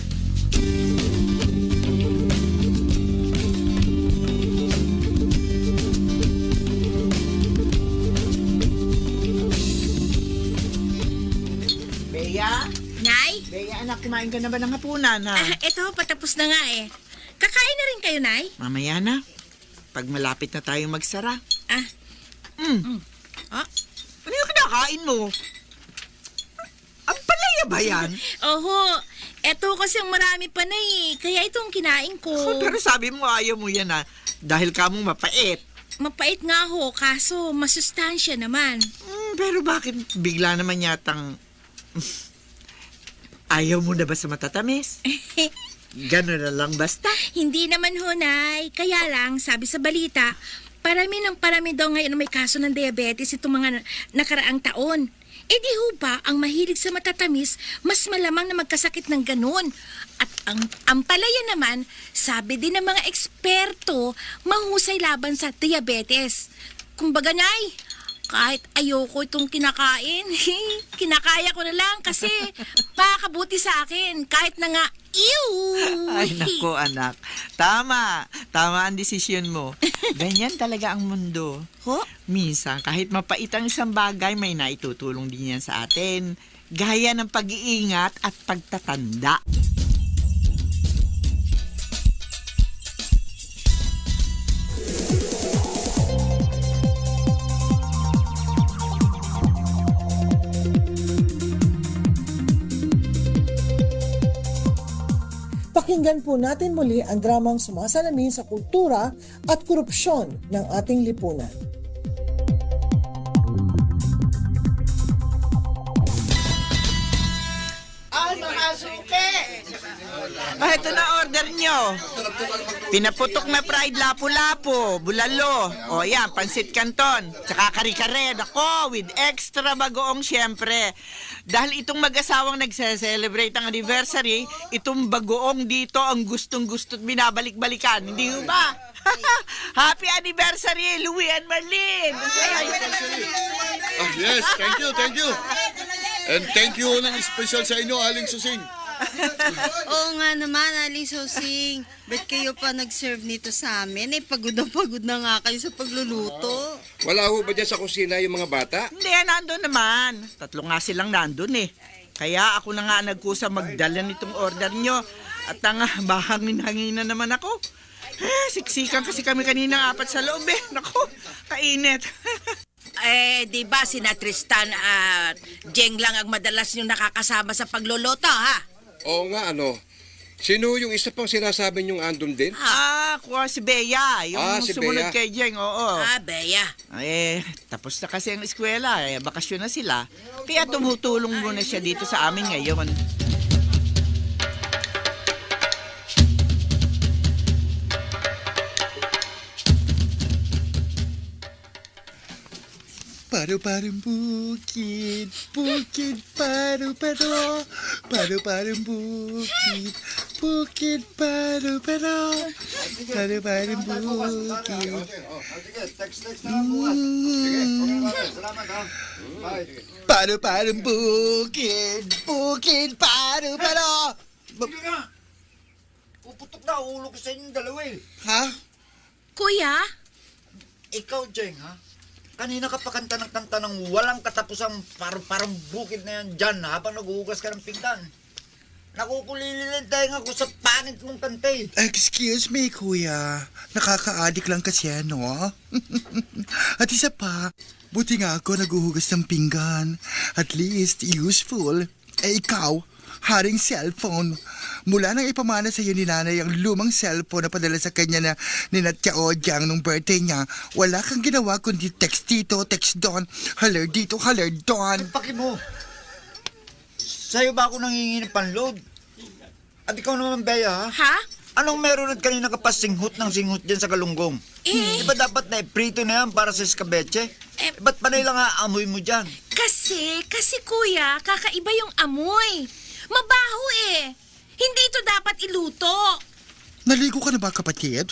Bea? Nay? Bea, anak, kumain ka na ba ng hapunan, ha? Ito, patapos na nga eh. Kakain na rin kayo, Nay? Mamaya na. Pag malapit na tayo magsara. Ano yung kinakain mo? Ang palaya ba yan? Oho, eto kasi marami pa na eh. Kaya itong kinain ko. Pero sabi mo ayaw mo yan, ha? Dahil ka mong mapait. Mapait nga ho, kaso masustansya naman. Pero bakit bigla naman yatang... Ayaw mo na ba sa matatamis? Gano'n na lang basta? Hindi naman ho, Nay. Kaya lang, sabi sa balita, parami daw ngayon may kaso ng diabetes itong mga nakaraang taon. Eh di ho ba, ang mahilig sa matatamis, mas malamang na magkasakit ng ganun. At ang ampalaya naman, sabi din ng mga eksperto, mahusay laban sa diabetes. Kumbaga, Nay, kahit ayoko itong kinakain, kinakaya ko na lang kasi makakabuti sa akin. Kahit na nga, ew! Ay, nako, anak. Tama ang desisyon mo. Ganyan talaga ang mundo. Minsan, kahit mapait ang isang bagay, may naitutulong din yan sa atin. Gaya ng pag-iingat at pagtatanda. Pakinggan po natin muli ang dramang sumasalamin sa kultura at korupsyon ng ating lipunan. Mga suke! Ito na order nyo. Pinaputok na fried lapu-lapu, bulalo. O yan, pansit canton. Tsaka kare-kare. Ako, with extra bagoong syempre. Dahil itong mag-asawang nagse-celebrate ang anniversary, itong bagoong dito ang gustong-gusto't binabalik-balikan. Hindi ba? Happy anniversary, Louie and Marlene! Yes, thank you. And thank you ng special sa inyo, Aling Susing. Oo nga naman, Aling Susing. Ba't kayo pa nag-serve nito sa amin? Pagod na nga kayo sa pagluluto. Wala ho ba dyan sa kusina yung mga bata? Hindi, nandun naman. 3 nga silang nandun eh. Kaya ako na nga nagkusa magdala nitong order nyo. At bahangin-hangin na naman ako. Siksikan kasi kami kanina 4 sa loob eh. Naku, kainit. Di ba sina Tristan at Jeng lang ang madalas yung nakakasama sa pagluluto, ha? Oo nga, Sino yung isa pang sinasabi niyong andun din? Kuha si Bea. Yung si sumunod Bea. kay Jeng, oo. Bea. Tapos na kasi ang eskwela. Bakasyon na sila. Kaya tumutulong muna siya dito sa amin ngayon. Paru-parang bukid, bukid, paru-paro. Paru-parang bukid, bukid, paru-paro. Paru-parang bukid. Paru-parang bukid, bukid, paru-paro. Puputok na ulo ko sa inyong dalawa eh. Ha? Kuya? Ikaw, Jeng, ha? Kanina ka pa kanta ng kanta ng walang katapusang parang bukid na yan dyan habang naghuhugas ka ng pinggan. Nakukulilin tayo nga ko sa pangit mong kanta eh. Excuse me, kuya. Nakaka-addict lang kasi ano. At isa pa, buti nga ako naghuhugas ng pinggan. At least useful. Eh ikaw, haring cellphone. Mula nang ipamana sa iyo ni nanay ang lumang cellphone na padala sa kanya na ninatya Odyang nung birthday niya, wala kang ginawa kundi text dito, text doon, haler dito, haler doon. Paki mo. Sa'yo ba ako nangingi ng panload? At ikaw naman, Bea, ha? Ha? Anong meron at kanina ka pa singhot ng singhot dyan sa galunggong? Di ba dapat na prito na yan para sa escabeche? Ba't panay lang aamoy mo dyan? Kasi kuya, kakaiba yung amoy. Mabaho eh. Hindi ito dapat iluto. Naligo ka na ba, kapatid?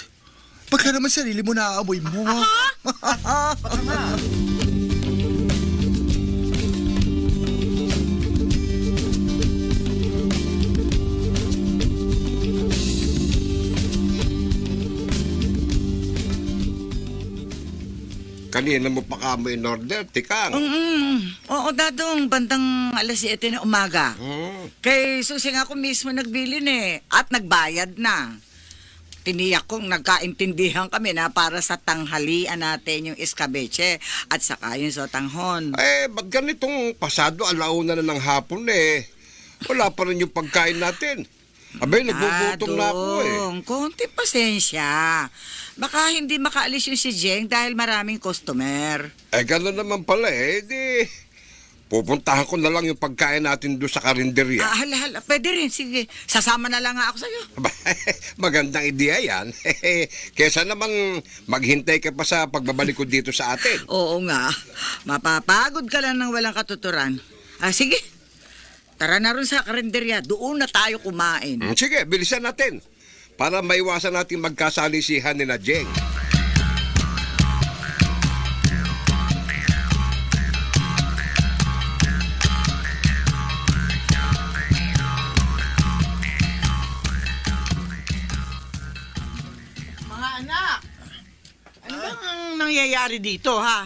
Baka naman sarili mo naaamoy mo. Kanina mo pa kamo in order, tikang. Oo, dadong bandang alas 7 na umaga. Kay Susi nga ako mismo nagbilin eh. At nagbayad na. Tiniyak kong nagkaintindihan kami na para sa tanghalian natin yung escabeche at saka yung sotanghon. Ba't ganitong pasado alauna na ng hapon eh? Wala pa rin yung pagkain natin. Abay, nagbubutong na ako eh. Konti pasensya. Baka hindi makaalis yung si Jeng dahil maraming customer. Gano'n naman pala eh. Di, pupuntahan ko na lang yung pagkain natin doon sa karinderya. Hala, pwede rin. Sige, sasama na lang nga ako sa'yo. Magandang ideya yan. Kesa naman maghintay ka pa sa pagbabalik ko dito sa atin. Oo nga. Mapapagod ka lang ng walang katuturan. Sige. Tara na rin sa karinderya. Doon na tayo kumain. Sige, bilisan natin. Para maiwasan natin magkasalisihan ni na Jeng. Mga anak, ano bang ang nangyayari dito, ha?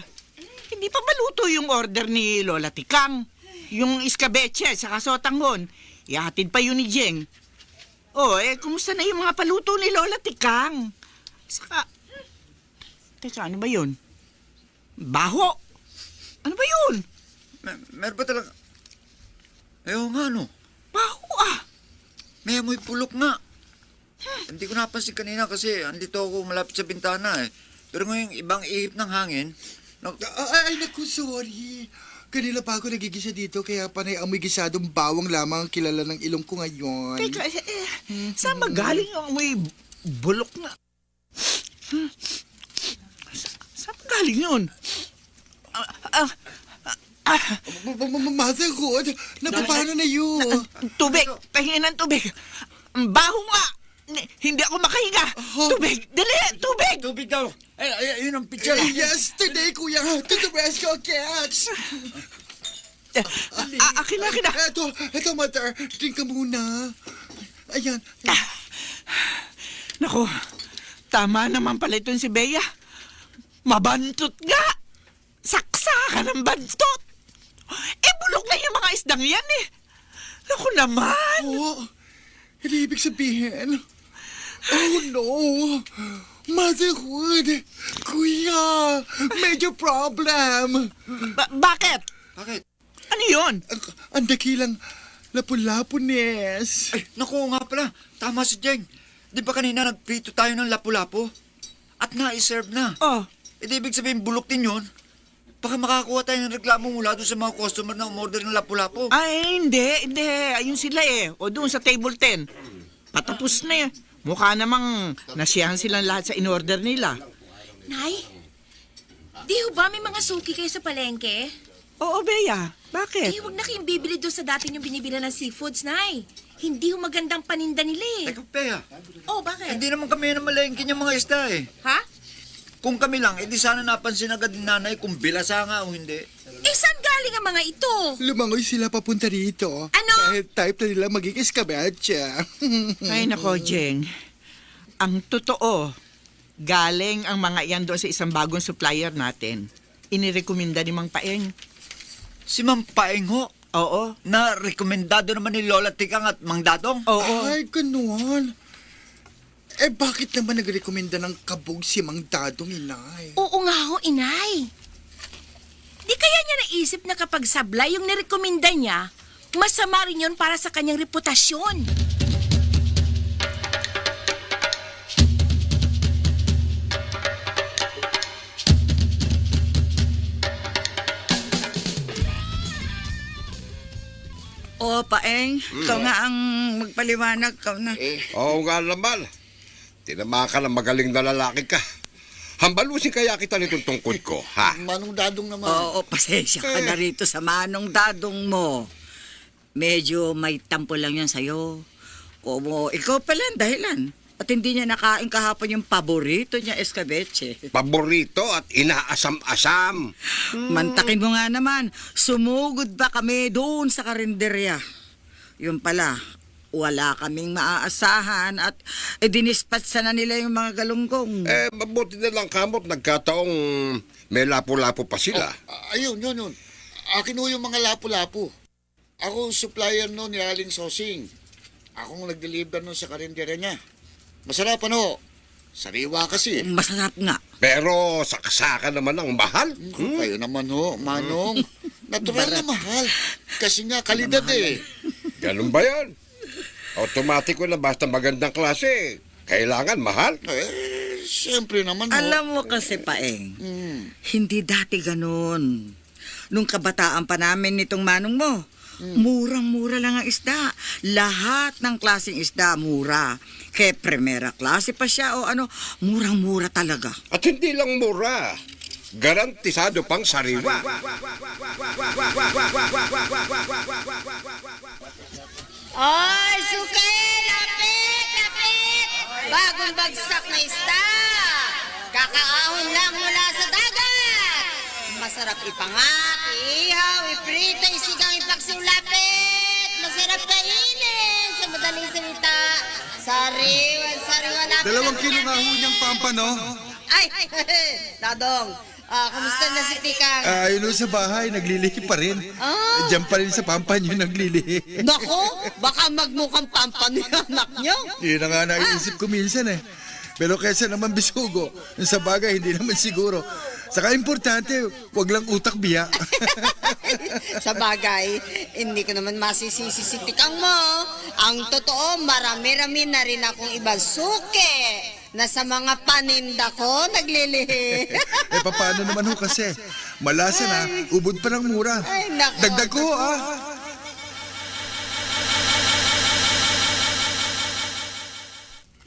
Hindi pa maluto yung order ni Lola Tikang. Yung escabeche sa sotanghon. Ihatid pa yun ni Jeng. Kumusta na yung mga paluto ni Lola Tikang? Saka, teka, ano ba yun? Baho? Ano ba yun? Meron ba talaga? Ayaw nga, no? Baho May amoy pulok nga. Hindi ko napansin kanina kasi andito ako malapit sa bintana eh. Pero ngayong ibang ihip ng hangin... Ay, naku, sorry. Kanila pa ako nagigisa dito kaya panay amoy gisadong bawang lamang ang kilala ng ilong ko ngayon. Teka, saan magaling yung amoy bulok na? Saan magaling yun? Motherhood, napapano na yun? Tubig! Pahingin ng tubig! Baho nga! Hindi ako makahinga! Tubig! Dali! Tubig! Tubig daw! Yun ang picture. Yesterday, kuya, to the rescue cats! Akin na! Eto, mother. Drink ka muna. Ayan. Naku, tama naman pala itong si Bea. Mabantot nga! Saksakan ng bantot! Bulok na yung mga isdang yan eh! Naku naman! Hindi ibig sabihin. Oh no! Motherhood! Kuya! Major problem! Bakit? Bakit? Ano yun? Ang dakilang lapu-lapu-ness. Naku nga pala, tama si Jeng. Di ba kanina nagprito tayo ng lapu-lapu? At na-serve na. Di ibig sabihin bulok din yun? Baka makakuha tayo ng reklamo mula doon sa mga customer na umorder ng lapu-lapu. Ay, hindi. Ayun sila eh. O doon sa table 10. Patapos na eh. Mukha namang nasiyahan silang lahat sa in-order nila. Nay, Di ho ba may mga suki kayo sa palengke? Oo, Bea. Bakit? Eh, huwag na kayong bibili doon sa dati yung binibila ng seafoods, Nay. Hindi ho magandang paninda nila eh. Teka, Bea. Oh, bakit? Hindi naman kami namalengke yung mga isda eh. Ha? Kung kami lang, edi sana napansin agad ni nanay kung bilasa nga o hindi. Eh, saan galing ang mga ito? Lumangoy sila papunta rito. Ano? Dahil type na nila maging eskabatcha. Ay, nako, Jeng. Ang totoo, galing ang mga iyan doon sa isang bagong supplier natin. Inirekomenda ni Mang Paeng. Si Mang Paeng ho? Oo. Na rekomendado naman ni Lola Tikang at Mang Dadong? Oo. Ay, ganun. Eh, bakit naman nagrekomenda ng kabog si Mang Dadong, inay? Oo nga ho, Inay. Di kaya niya naisip na kapag sablay yung nirekomenda niya, masama rin yun para sa kanyang reputasyon. O, Paeng, ikaw nga ang magpaliwanag. Ikaw na. Oo nga naman. Tinamaan ka ng magaling na lalaki ka. Hambalusin kaya kita nitong tungkod ko, ha? Manong Dadong naman. Oo, pasensya ka na rito sa manong dadong mo. Medyo may tampo lang yan sa'yo. O, ikaw pala ang dahilan. At hindi niya nakain kahapon yung paborito niya, escabeche. Paborito at inaasam-asam. Mantakin mo nga naman, sumugod ba kami doon sa karinderya? Yun pala, wala kaming maaasahan at dinispatsa na nila yung mga galunggong. Mabuti na lang kamot nagkataong may lapu-lapu pa sila. Ayun. Akin ho yung mga lapu-lapu. Ako supplier no ni Aling Sosing. Akong nag-deliver nun sa karinderya niya. Masarap ano? Sariwa kasi. Masarap nga. Pero saksakan naman ang mahal. Kayo naman ho, Manong. Natural na mahal. Kasi nga, kalidad eh. Ganun ba yan? Automatic ko na basta magandang klase. Kailangan mahal. Siyempre naman ho. Alam mo kasi, Paeng, hindi dati ganun. Nung kabataan pa namin nitong manong mo, murang-mura lang ang isda. Lahat ng klaseng isda, mura. Kaya primera klase pa siya o ano, murang-mura talaga. At hindi lang mura. Garantisado pang sariwa. Oy, suke! Lapit! Bagong bagsak na isda! Kakaahon lang mula sa dagat! Masarap ipangat, ihaw, iprito, isigang ipagsulapit! Masarap kainin sa madaling salita! Sariwan lapit! 2 kilo nga ho niyang pampano. Ay! Dadong! Kamusta na si Tikang? Ayun ho sa bahay, naglilihi pa rin. Diyan pa rin sa pampan yung naglilihi. Nako! Baka magmukhang pampan yung anak niyo! Yun na nga naiisip ko minsan eh. Pero kesa naman bisugo, sa bagay hindi naman siguro. Saka importante, wag lang utak biya. Sa bagay, hindi ko naman masisisi si Tikang mo. Ang totoo, marami-rami na rin akong ibang suke na sa mga paninda ko naglilihi. Paano naman ho kasi? Malasa na, ubod pa ng mura. Ay, nako. Dagdag ko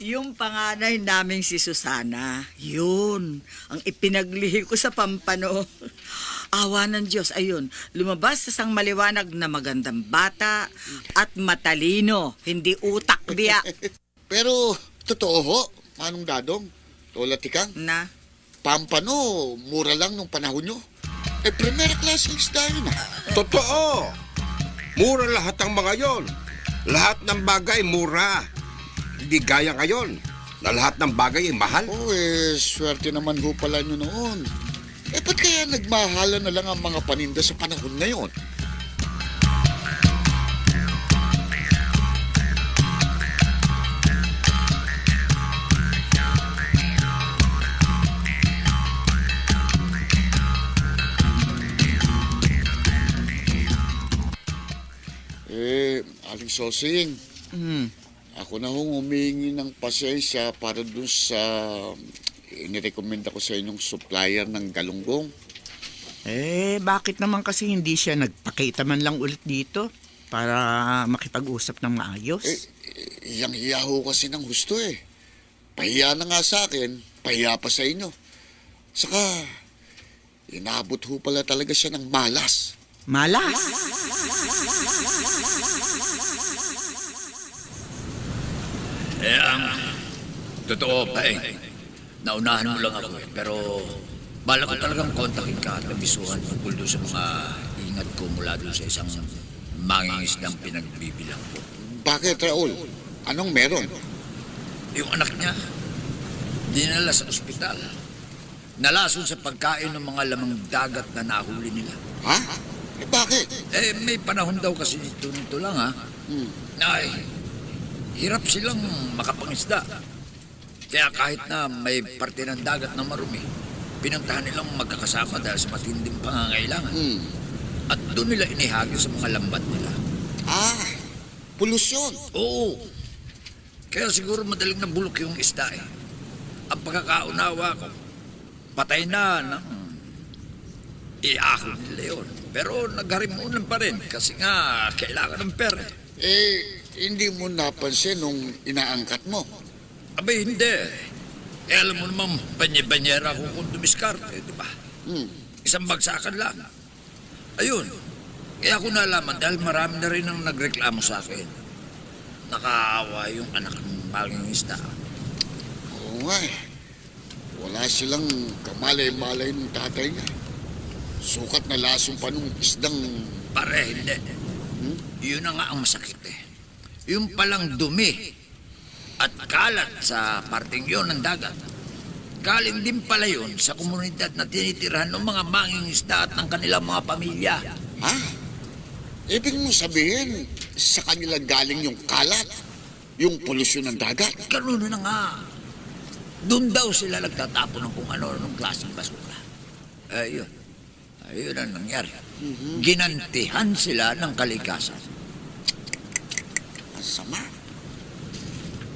Yung panganay naming si Susana, yun, ang ipinaglihi ko sa pampano. Awa ng Diyos, ayun, lumabas sa sang maliwanag na magandang bata at matalino, hindi utak biya. Pero, totoo ho, Manong Dadong, Lola Tikang. Na? Pampano, mura lang nung panahon nyo. Primera klase isda yun Totoo. Mura lahat ang mga yon. Lahat ng bagay mura. Hindi gaya ngayon na lahat ng bagay ay mahal. Swerte naman ho pala nyo noon. Ba't kaya nagmahalan na lang ang mga paninda sa panahon ngayon? Aling Sosing. Ako na hong humingi ng pasensya para dun sa inirekomenda ko sa inyong supplier ng galunggong. Bakit naman kasi hindi siya nagpakita man lang ulit dito para makipag-usap ng maayos? Yang hiya ho kasi ng husto Pahiya na nga sa akin, pahiya pa sa inyo. Saka, Inabot ho pala talaga siya ng malas. Malas? Ang totoo pa naunahan mo lang ako pero bala ko talagang kontakin ka at nabisuhan tungkol doon sa mga ingat ko mula doon sa isang mangingisdang pinagbibilang ko. Bakit, Raul? Anong meron? Yung anak niya, dinala sa ospital. Nalason sa pagkain ng mga lamang dagat na nahuli nila. Ha? Bakit? May panahon daw kasi nito lang Ay, hirap silang makapangisda. Kaya kahit na may parte ng dagat na marumi, pinuntahan nilang magkakasama dahil sa matinding pangangailangan. At doon nila inihagis sa mga lambat nila. Polusyon? Oo. Kaya siguro madaling nabulok yung isda Ang pagkakaunawa ko, patay na ng iahon nila yun. Pero nagharimunan pa rin kasi nga kailangan ng pera. Hindi mo napansin nung inaangkat mo? Abay, hindi. Alam mo naman, banyera ko kung dumiskarte, di ba? Isang bagsakan lang. Ayun. Kaya ako nalaman dahil marami na rin ang nagreklamo sa akin. Nakaawa yung anak ng mangingisda. Oo nga Wala silang kamalay-malay ng tatay niya. Sukat na lasong pa nung isdang... Pare, hindi. Yun na nga ang masakit Yung palang dumi at kalat sa parting yun ng dagat. Galing din pala yun sa komunidad na tinitirahan ng mga mangingisda at ng kanilang mga pamilya. Ha? Ibig mo sabihin, sa kanila galing yung kalat? Yung polusyon ng dagat? Ganun na nga. Doon daw sila nagtatapon ng kung ano-anong klaseng basura. Ayun ang nangyari. Ginantihan sila ng kalikasan. Ang sama.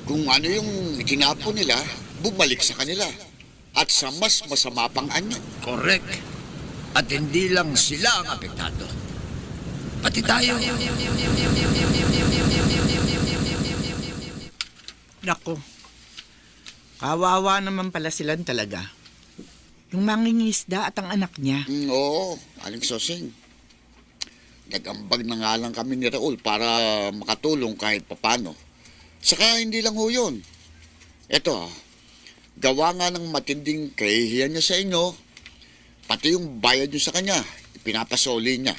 Kung ano yung tinapon nila, bumalik sa kanila. At sa mas masama pang anyo. Correct. At hindi lang sila ang apektado. Pati tayo. Nako. Kawawa naman pala silang talaga. Yung mangingisda at ang anak niya. Oo, Aling Sosing. Nag-ambag na nga lang kami ni Raul para makatulong kahit papano. Saka hindi lang ho yun. Eto gawa nga ng matinding kahihiyan niya sa inyo, pati yung bayad niyo sa kanya, ipinapasoli niya.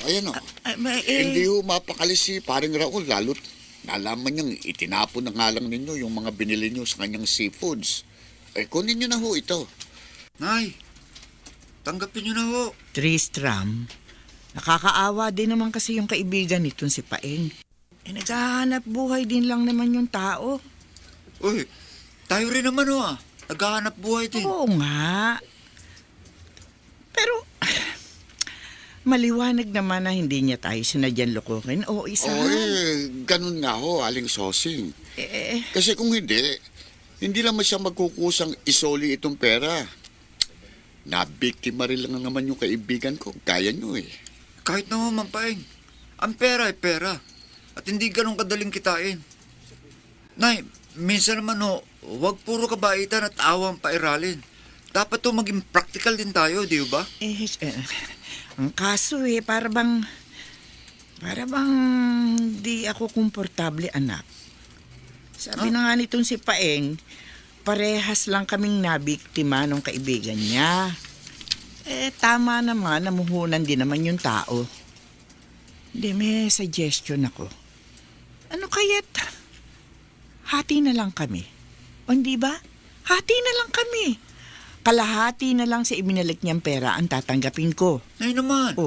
Ayan Hindi ho mapakali si paring Raul, lalo't nalaman niyang itinapon na nga lang ninyo yung mga binili niyo sa kanyang seafoods. Kunin niyo na ho ito. Nay, tanggapin niyo na ho. Tristram, nakakaawa din naman kasi yung kaibigan nitong si Paeng. Naghahanap buhay din lang naman yung tao. Uy, tayo rin naman naghahanap buhay din. Oo nga. Pero, maliwanag naman na hindi niya tayo sinadyang lokohin o isahan. Ganun nga ho, Aling Sosing. Kasi kung hindi naman siya magkukusang isoli itong pera. Nabiktima rin lang naman yung kaibigan ko. Kaya nyo Kahit naman, Paeng. Ang pera ay pera. At hindi ganun kadaling kitain. Nay, minsan naman huwag puro kabaitan at awang pairalin. Dapat maging practical din tayo, di ba? Ang kaso para bang di ako komportable, anak. Sabi na nga nitong si Paeng, parehas lang kaming nabiktima ng kaibigan niya. Tama naman, namuhunan din naman yung tao. Hindi, may suggestion ako. Ano kaya't hati na lang kami? O hindi ba? Hati na lang kami. Kalahati na lang sa ibinalik niyang pera ang tatanggapin ko. Ay naman.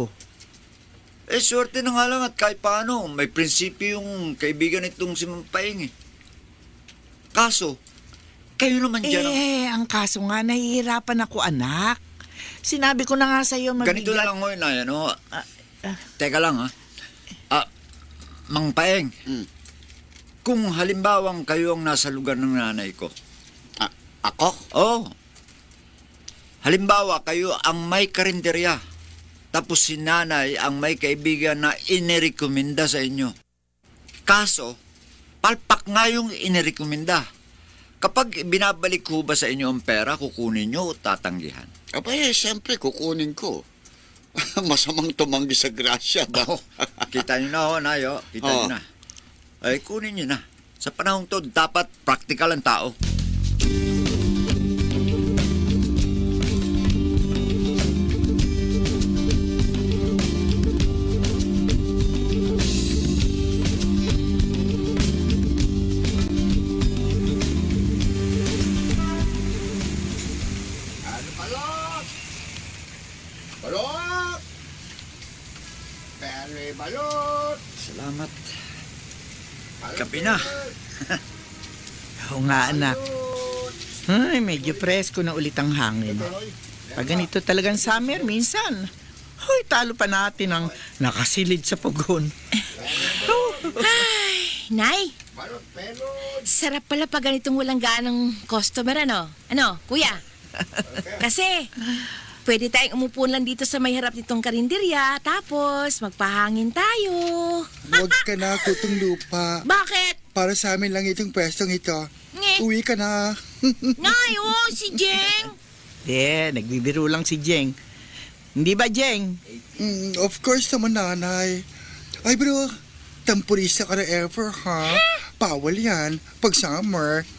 Swerte na nga lang at kahit paano, may prinsipyo yung kaibigan itong si Paeng Kaso, kayo naman dyan ang kaso nga, nahihirapan ako, anak. Sinabi ko na nga sa'yo, Ganito na lang Nay, Teka lang, Mang Paeng, kung halimbawang kayo ang nasa lugar ng nanay ko. Ako? Oo. Halimbawa, kayo ang may karinderya. Tapos si nanay ang may kaibigan na inirekomenda sa inyo. Kaso, palpak nga yung inirekomenda. Kapag binabalik ho ba sa inyo ang pera, kukunin nyo o tatanggihan? Abay, siyempre, kukunin ko. Masamang tumanggi sa grasya ba? Kita nyo na ho, Nayo. Kita nyo na. Ay, kunin nyo na. Sa panahon to, dapat practical ang tao. Balot! Pere balot! Salamat. Kape na. Oo nga, anak. Ay, medyo presko na ulit ang hangin. Pag ganito talagang summer, minsan. Hoy, talo pa natin ang nakasilid sa pugon. Ay, Nay. Sarap pala pag ganitong walang gaanong customer, ano? Ano, kuya? Kasi, pwede tayong umupo lang dito sa may harap nitong karinderya, tapos magpahangin tayo. Huwag ka na, Kutong Lupa. Bakit? Para sa amin lang itong pwestong ito. Uwi ka na. Nay, si Jeng. Nagbibiro lang si Jeng. Hindi ba, Jeng? Of course naman, nanay. Ay, bro, tampurista ka na ever, ha? Bawal yan. Pag summer,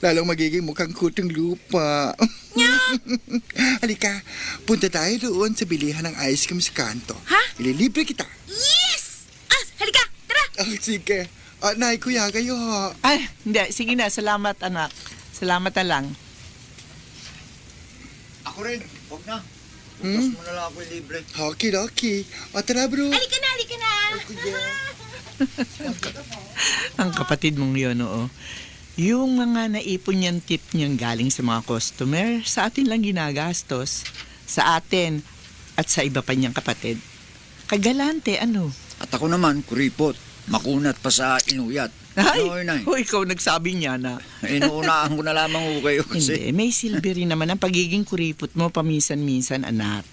lalong magiging mukhang Kutong Lupa. Halika, punta tayo doon sa bilihan ng ice cream sa kanto. Ha? Ililibre kita. Yes! Halika, tara! Sige. Nay, kuya, kayo, ha? Ay, hindi. Sige na, salamat, anak. Salamat na lang. Ako rin, huwag na. Bukas mo na lang ako libre. Okay. Tara, bro. Halika na! Ang kapatid mong yun, oo. Yung mga naipon niyang tip niyang galing sa mga customer, sa atin lang ginagastos. Sa atin at sa iba pa niyang kapatid. Kagalante, ano? At ako naman, kuripot. Makunat pa sa inuyat. Ay, Nay. ikaw nagsabi niya na. Inuunaan ko na lamang ho kayo kasi. Hindi, may silbi rin naman ang pagiging kuripot mo paminsan-minsan, anak.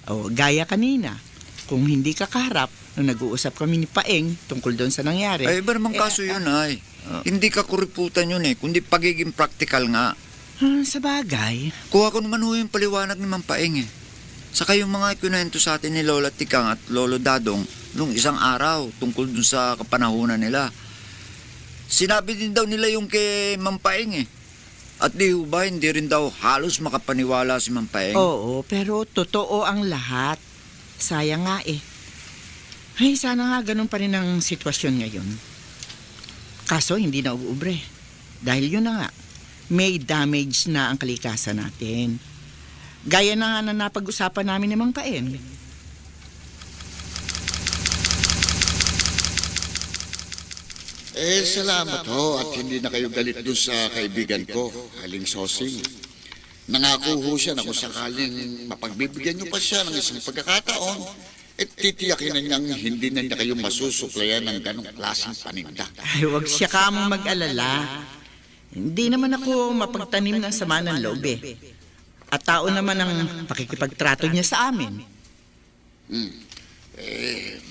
O, gaya kanina. Kung hindi ka kaharap, nung nag-uusap kami ni Paeng tungkol doon sa nangyari. Ay, iba naman kaso yun, ay. Hindi ka kuriputan yun kundi pagiging practical nga. Sa bagay. Kuha ko naman ho yung paliwanag ni Mang Paeng Saka yung mga ikunento sa atin ni Lola Tikang at Lolo Dadong nung isang araw tungkol dun sa kapanahunan nila. Sinabi din daw nila yung kay Mang Paeng At di ho ba, hindi rin daw halos makapaniwala si Mang Paeng? Oo, pero totoo ang lahat. Sayang nga Ay, sana nga ganun pa rin ang sitwasyon ngayon. Kaso hindi na uubre. Dahil yun na nga, may damage na ang kalikasan natin. Gaya na nga na napag-usapan namin ni Mang Paeng. Salamat ho at hindi na kayo galit dun sa kaibigan ko, Aling Sosing. Nangako ho siya na kung sakaling mapagbibigyan niyo pa siya ng isang pagkakataon, titiyakin na niyang hindi na niya kayo masusuklayan ng ganong klaseng paninda. Ay, huwag siya kamong mag-alala. Hindi naman ako mapagtanim ng sama ng loob At tao naman ang pakikipagtrato niya sa amin.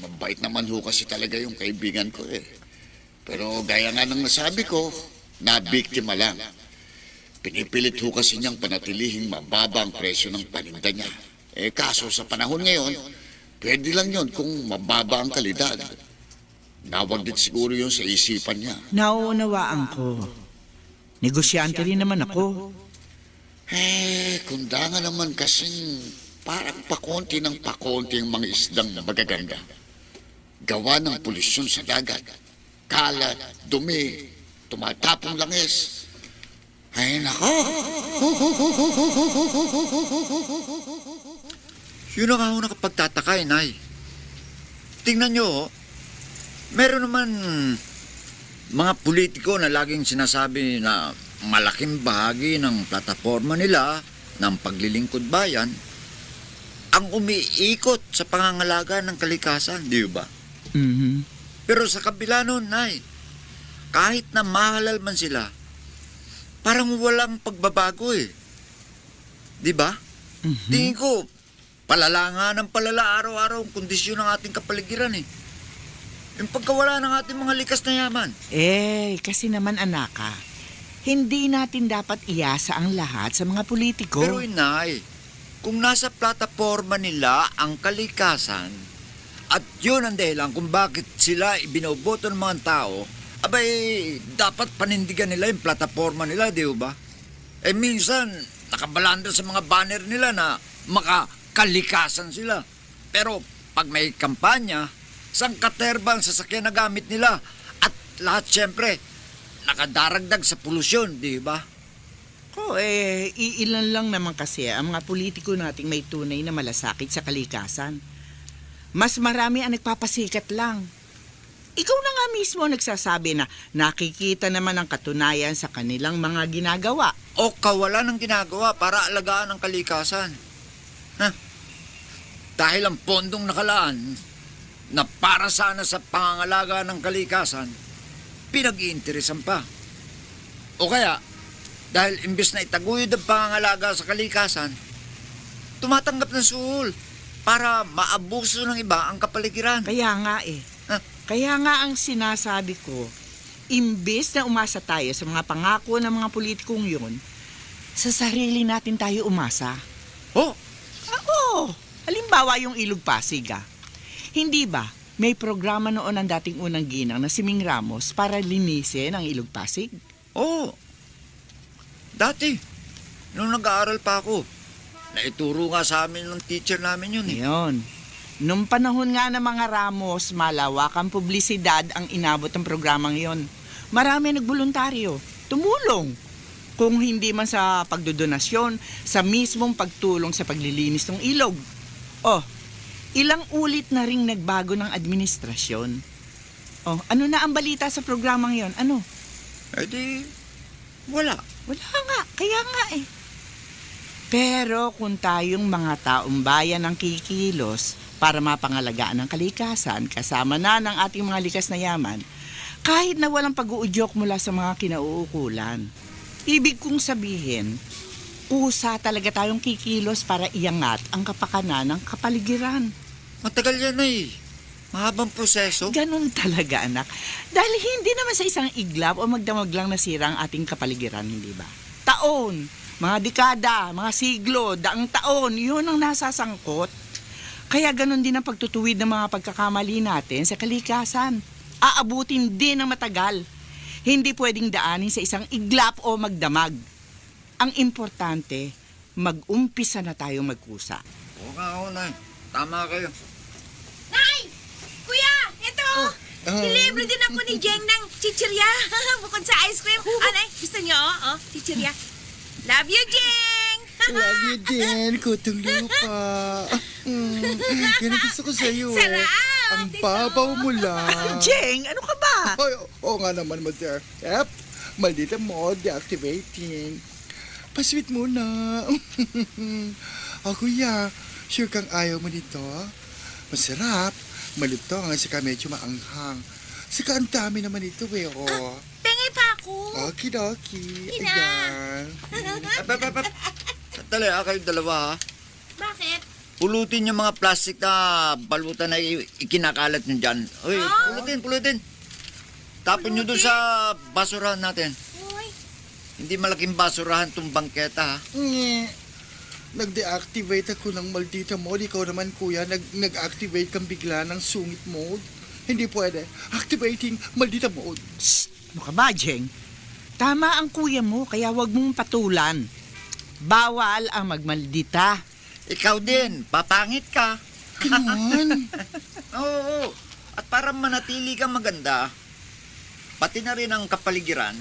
Mabait naman ho kasi talaga yung kaibigan ko Pero gaya nga ng nasabi ko, nabiktima lang. Pinipilit ho kasi niyang panatilihing mababa ang presyo ng paninda niya. Kaso sa panahon ngayon, pwede lang yon kung mababa ang kalidad. Nawag din siguro yun sa isipan niya. Nauunawaan ko. Negosyante rin naman ako. Kunda nga naman kasing parang pakonti ng pakonti ang mga isdang magaganda. Gawa ng polusyon sa dagat. Kalat, dumi, tumatapong langis. Ay, nako! Yun ang ako nakapagtataka, Nay. Tingnan nyo, meron naman mga politiko na laging sinasabi na malaking bahagi ng plataforma nila ng paglilingkod bayan ang umiikot sa pangangalaga ng kalikasan, di ba? Pero sa kabila nun, Nay, kahit na mahalal man sila, parang walang pagbabago Di ba? Tingin ko, palala nga ng palala araw-araw ang kondisyon ng ating kapaligiran Yung pagkawala ng ating mga likas na yaman. Kasi naman anak Hindi natin dapat iasa ang lahat sa mga politiko. Pero inay, kung nasa plataforma nila ang kalikasan, at yun ang dahilan kung bakit sila ibinoboto ng mga tao, abay, dapat panindigan nila yung plataforma nila, di ba? Eh minsan, nakabalanda sa mga banner nila na makakalikasan sila. Pero pag may kampanya, sangkaterba ang sasakyan na gamit nila. At lahat siyempre, nakadaragdag sa polusyon, di ba? Iilan lang naman kasi ang mga politiko nating may tunay na malasakit sa kalikasan. Mas marami ang nagpapasikat lang. Ikaw na nga mismo nagsasabi na nakikita naman ang katunayan sa kanilang mga ginagawa. O kawalan ng ginagawa para alagaan ang kalikasan. Dahil ang pondong nakalaan na para sana sa pangangalaga ng kalikasan, pinag-iinteresan pa. O kaya, dahil imbes na itaguyod ang pangangalaga sa kalikasan, tumatanggap ng suhol para maabuso ng iba ang kapaligiran. Kaya nga Kaya nga ang sinasabi ko, imbes na umasa tayo sa mga pangako ng mga politikong yun, sa sarili natin tayo umasa. Oo, halimbawa yung Ilog Pasig. Hindi ba, may programa noon ang dating unang ginang na si Ming Ramos para linisin ang Ilog Pasig? Oo. Dati, nung nag-aaral pa ako, naituro nga sa amin ng teacher namin yun. Ngayon, nung panahon nga ng mga Ramos, malawakang publisidad ang inabot ng programang yon. Marami nagboluntaryo, tumulong. Kung hindi man sa pagdodonasyon, sa mismong pagtulong sa paglilinis ng ilog. Ilang ulit na ring nagbago ng administrasyon. Ano na ang balita sa programang yon? Ano? Wala. Wala nga, kaya nga Pero kung tayong mga taong bayan ang kikilos para mapangalagaan ang kalikasan, kasama na ng ating mga likas na yaman, kahit na walang pag-uudyok mula sa mga kinauukulan. Ibig kong sabihin, kusa talaga tayong kikilos para iangat ang kapakanan ng kapaligiran. Matagal yan Mahabang proseso. Ganun talaga, anak. Dahil hindi naman sa isang iglap o magdamag lang nasira ang ating kapaligiran, hindi ba? Taon, mga dekada, mga siglo, daang taon, yun ang nasasangkot. Kaya ganun din ang pagtutuwid ng mga pagkakamali natin sa kalikasan. Aabutin din ng matagal. Hindi pwedeng daanin sa isang iglap o magdamag. Ang importante, mag-umpisa na tayo magkusa. Oo nga, Nay. Tama kayo. Nay! Kuya! Ito! Delivery din ako ni Jeng ng chichirya. Bukod sa ice cream. Nay, gusto niyo? Chichirya. Love you, Jeng! Love you din, Kutong Lupa. Yan ang gusto ko sa'yo. Sarap! Ang babaw mo lang. Jeng, ano ka ba? Oo nga naman, Mother. Maldita mo, deactivating. Pasweet muna. Kuya, sure kang ayaw mo nito? Masarap. Malutong, saka medyo maanghang. Saka ang dami naman ito Pengi pa ako. Okidoki. Ina. Ayan. Dali, kayong dalawa Bakit? Pulutin yung mga plastic na balutan na ikinakalat nyo dyan. Uy, pulutin. Tapon nyo doon sa basurahan natin. Hindi malaking basurahan tong bangketa, Nag-deactivate ako ng maldita mode. Ikaw naman, kuya, nag-activate kang bigla ng sungit mode. Hindi pwede. Activating maldita mode. Ano ka ba, Jeng? Tama ang kuya mo, kaya wag mong patulan. Bawal ang magmaldita. Ikaw din, papangit ka. Ganon. Oo. At para manatili kang maganda, pati na rin ang kapaligiran,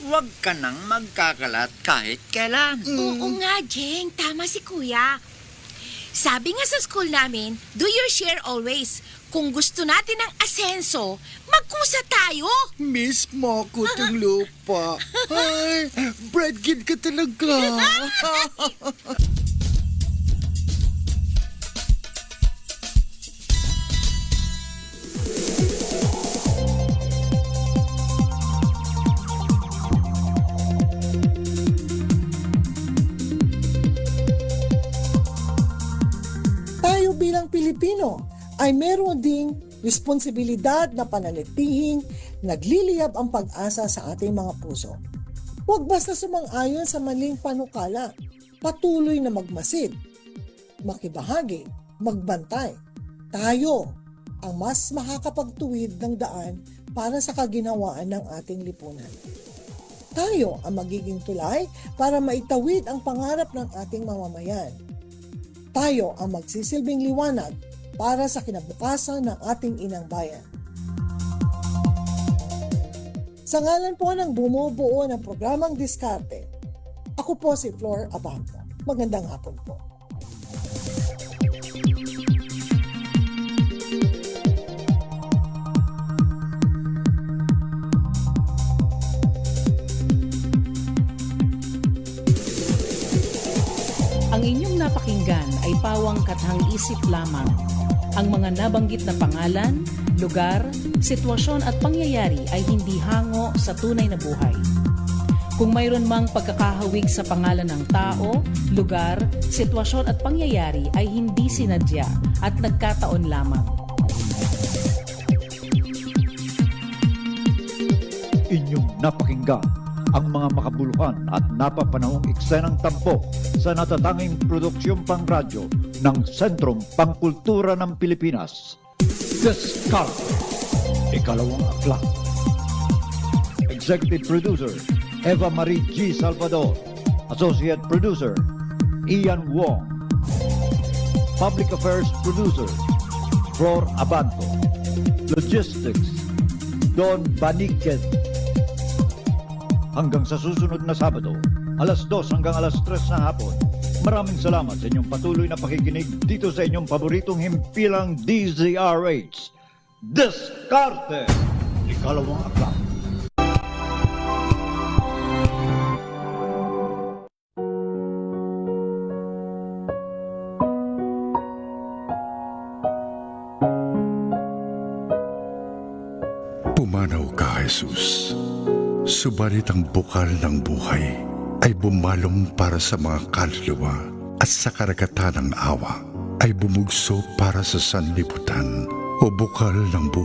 huwag ka nang magkakalat kahit kailan. Oo nga, Jeng. Tama si Kuya. Sabi nga sa school namin, do your share always. Kung gusto natin ng asenso, magkusa tayo. Mismo, Kutong Lupa. Ay, bread kid ka talaga. Tayo bilang Pilipino ay meron ding responsibilidad na pananatihing nagliliyab ang pag-asa sa ating mga puso. Huwag basta sumang-ayon sa maling panukala. Patuloy na magmasid, makibahagi, magbantay. Tayo ang mas makakapagtuwid ng daan para sa kaginhawaan ng ating lipunan. Tayo ang magiging tulay para maitawid ang pangarap ng ating mamamayan. Tayo ang magsisilbing liwanag para sa kinabukasan ng ating inang bayan. Sa ngalan po ng bumubuo ng programang Diskarte, ako po si Flor Abante. Magandang hapon po. Ang inyong napakinggan ay pawang kathang isip lamang. Ang mga nabanggit na pangalan, lugar, sitwasyon at pangyayari ay hindi hango sa tunay na buhay. Kung mayroon mang pagkakahawig sa pangalan ng tao, lugar, sitwasyon at pangyayari ay hindi sinadya at nagkataon lamang. Inyong napakinggan ang mga makabuluhan at napapanahong eksenang tampok sa natatanging produksyong pangradyo ng Sentrong Pangkultura ng Pilipinas. Diskarte, ikalawang aklat. Executive Producer, Eva Marie G. Salvador. Associate Producer, Ian Wong. Public Affairs Producer, Flor Abante. Logistics, Don Baniquez. Hanggang sa susunod na Sabado, alas 2 hanggang alas 3 ng hapon. Maraming salamat sa inyong patuloy na pakikinig dito sa inyong paboritong himpilang DZRH. Diskarte, ikalawang aklat. Pumanaw ka, Jesus. Subalit ang bukal ng buhay ay bumalong para sa mga kaluluwa at sa karagatan ng awa ay bumugso para sa sanlibutan o bukal ng buhay.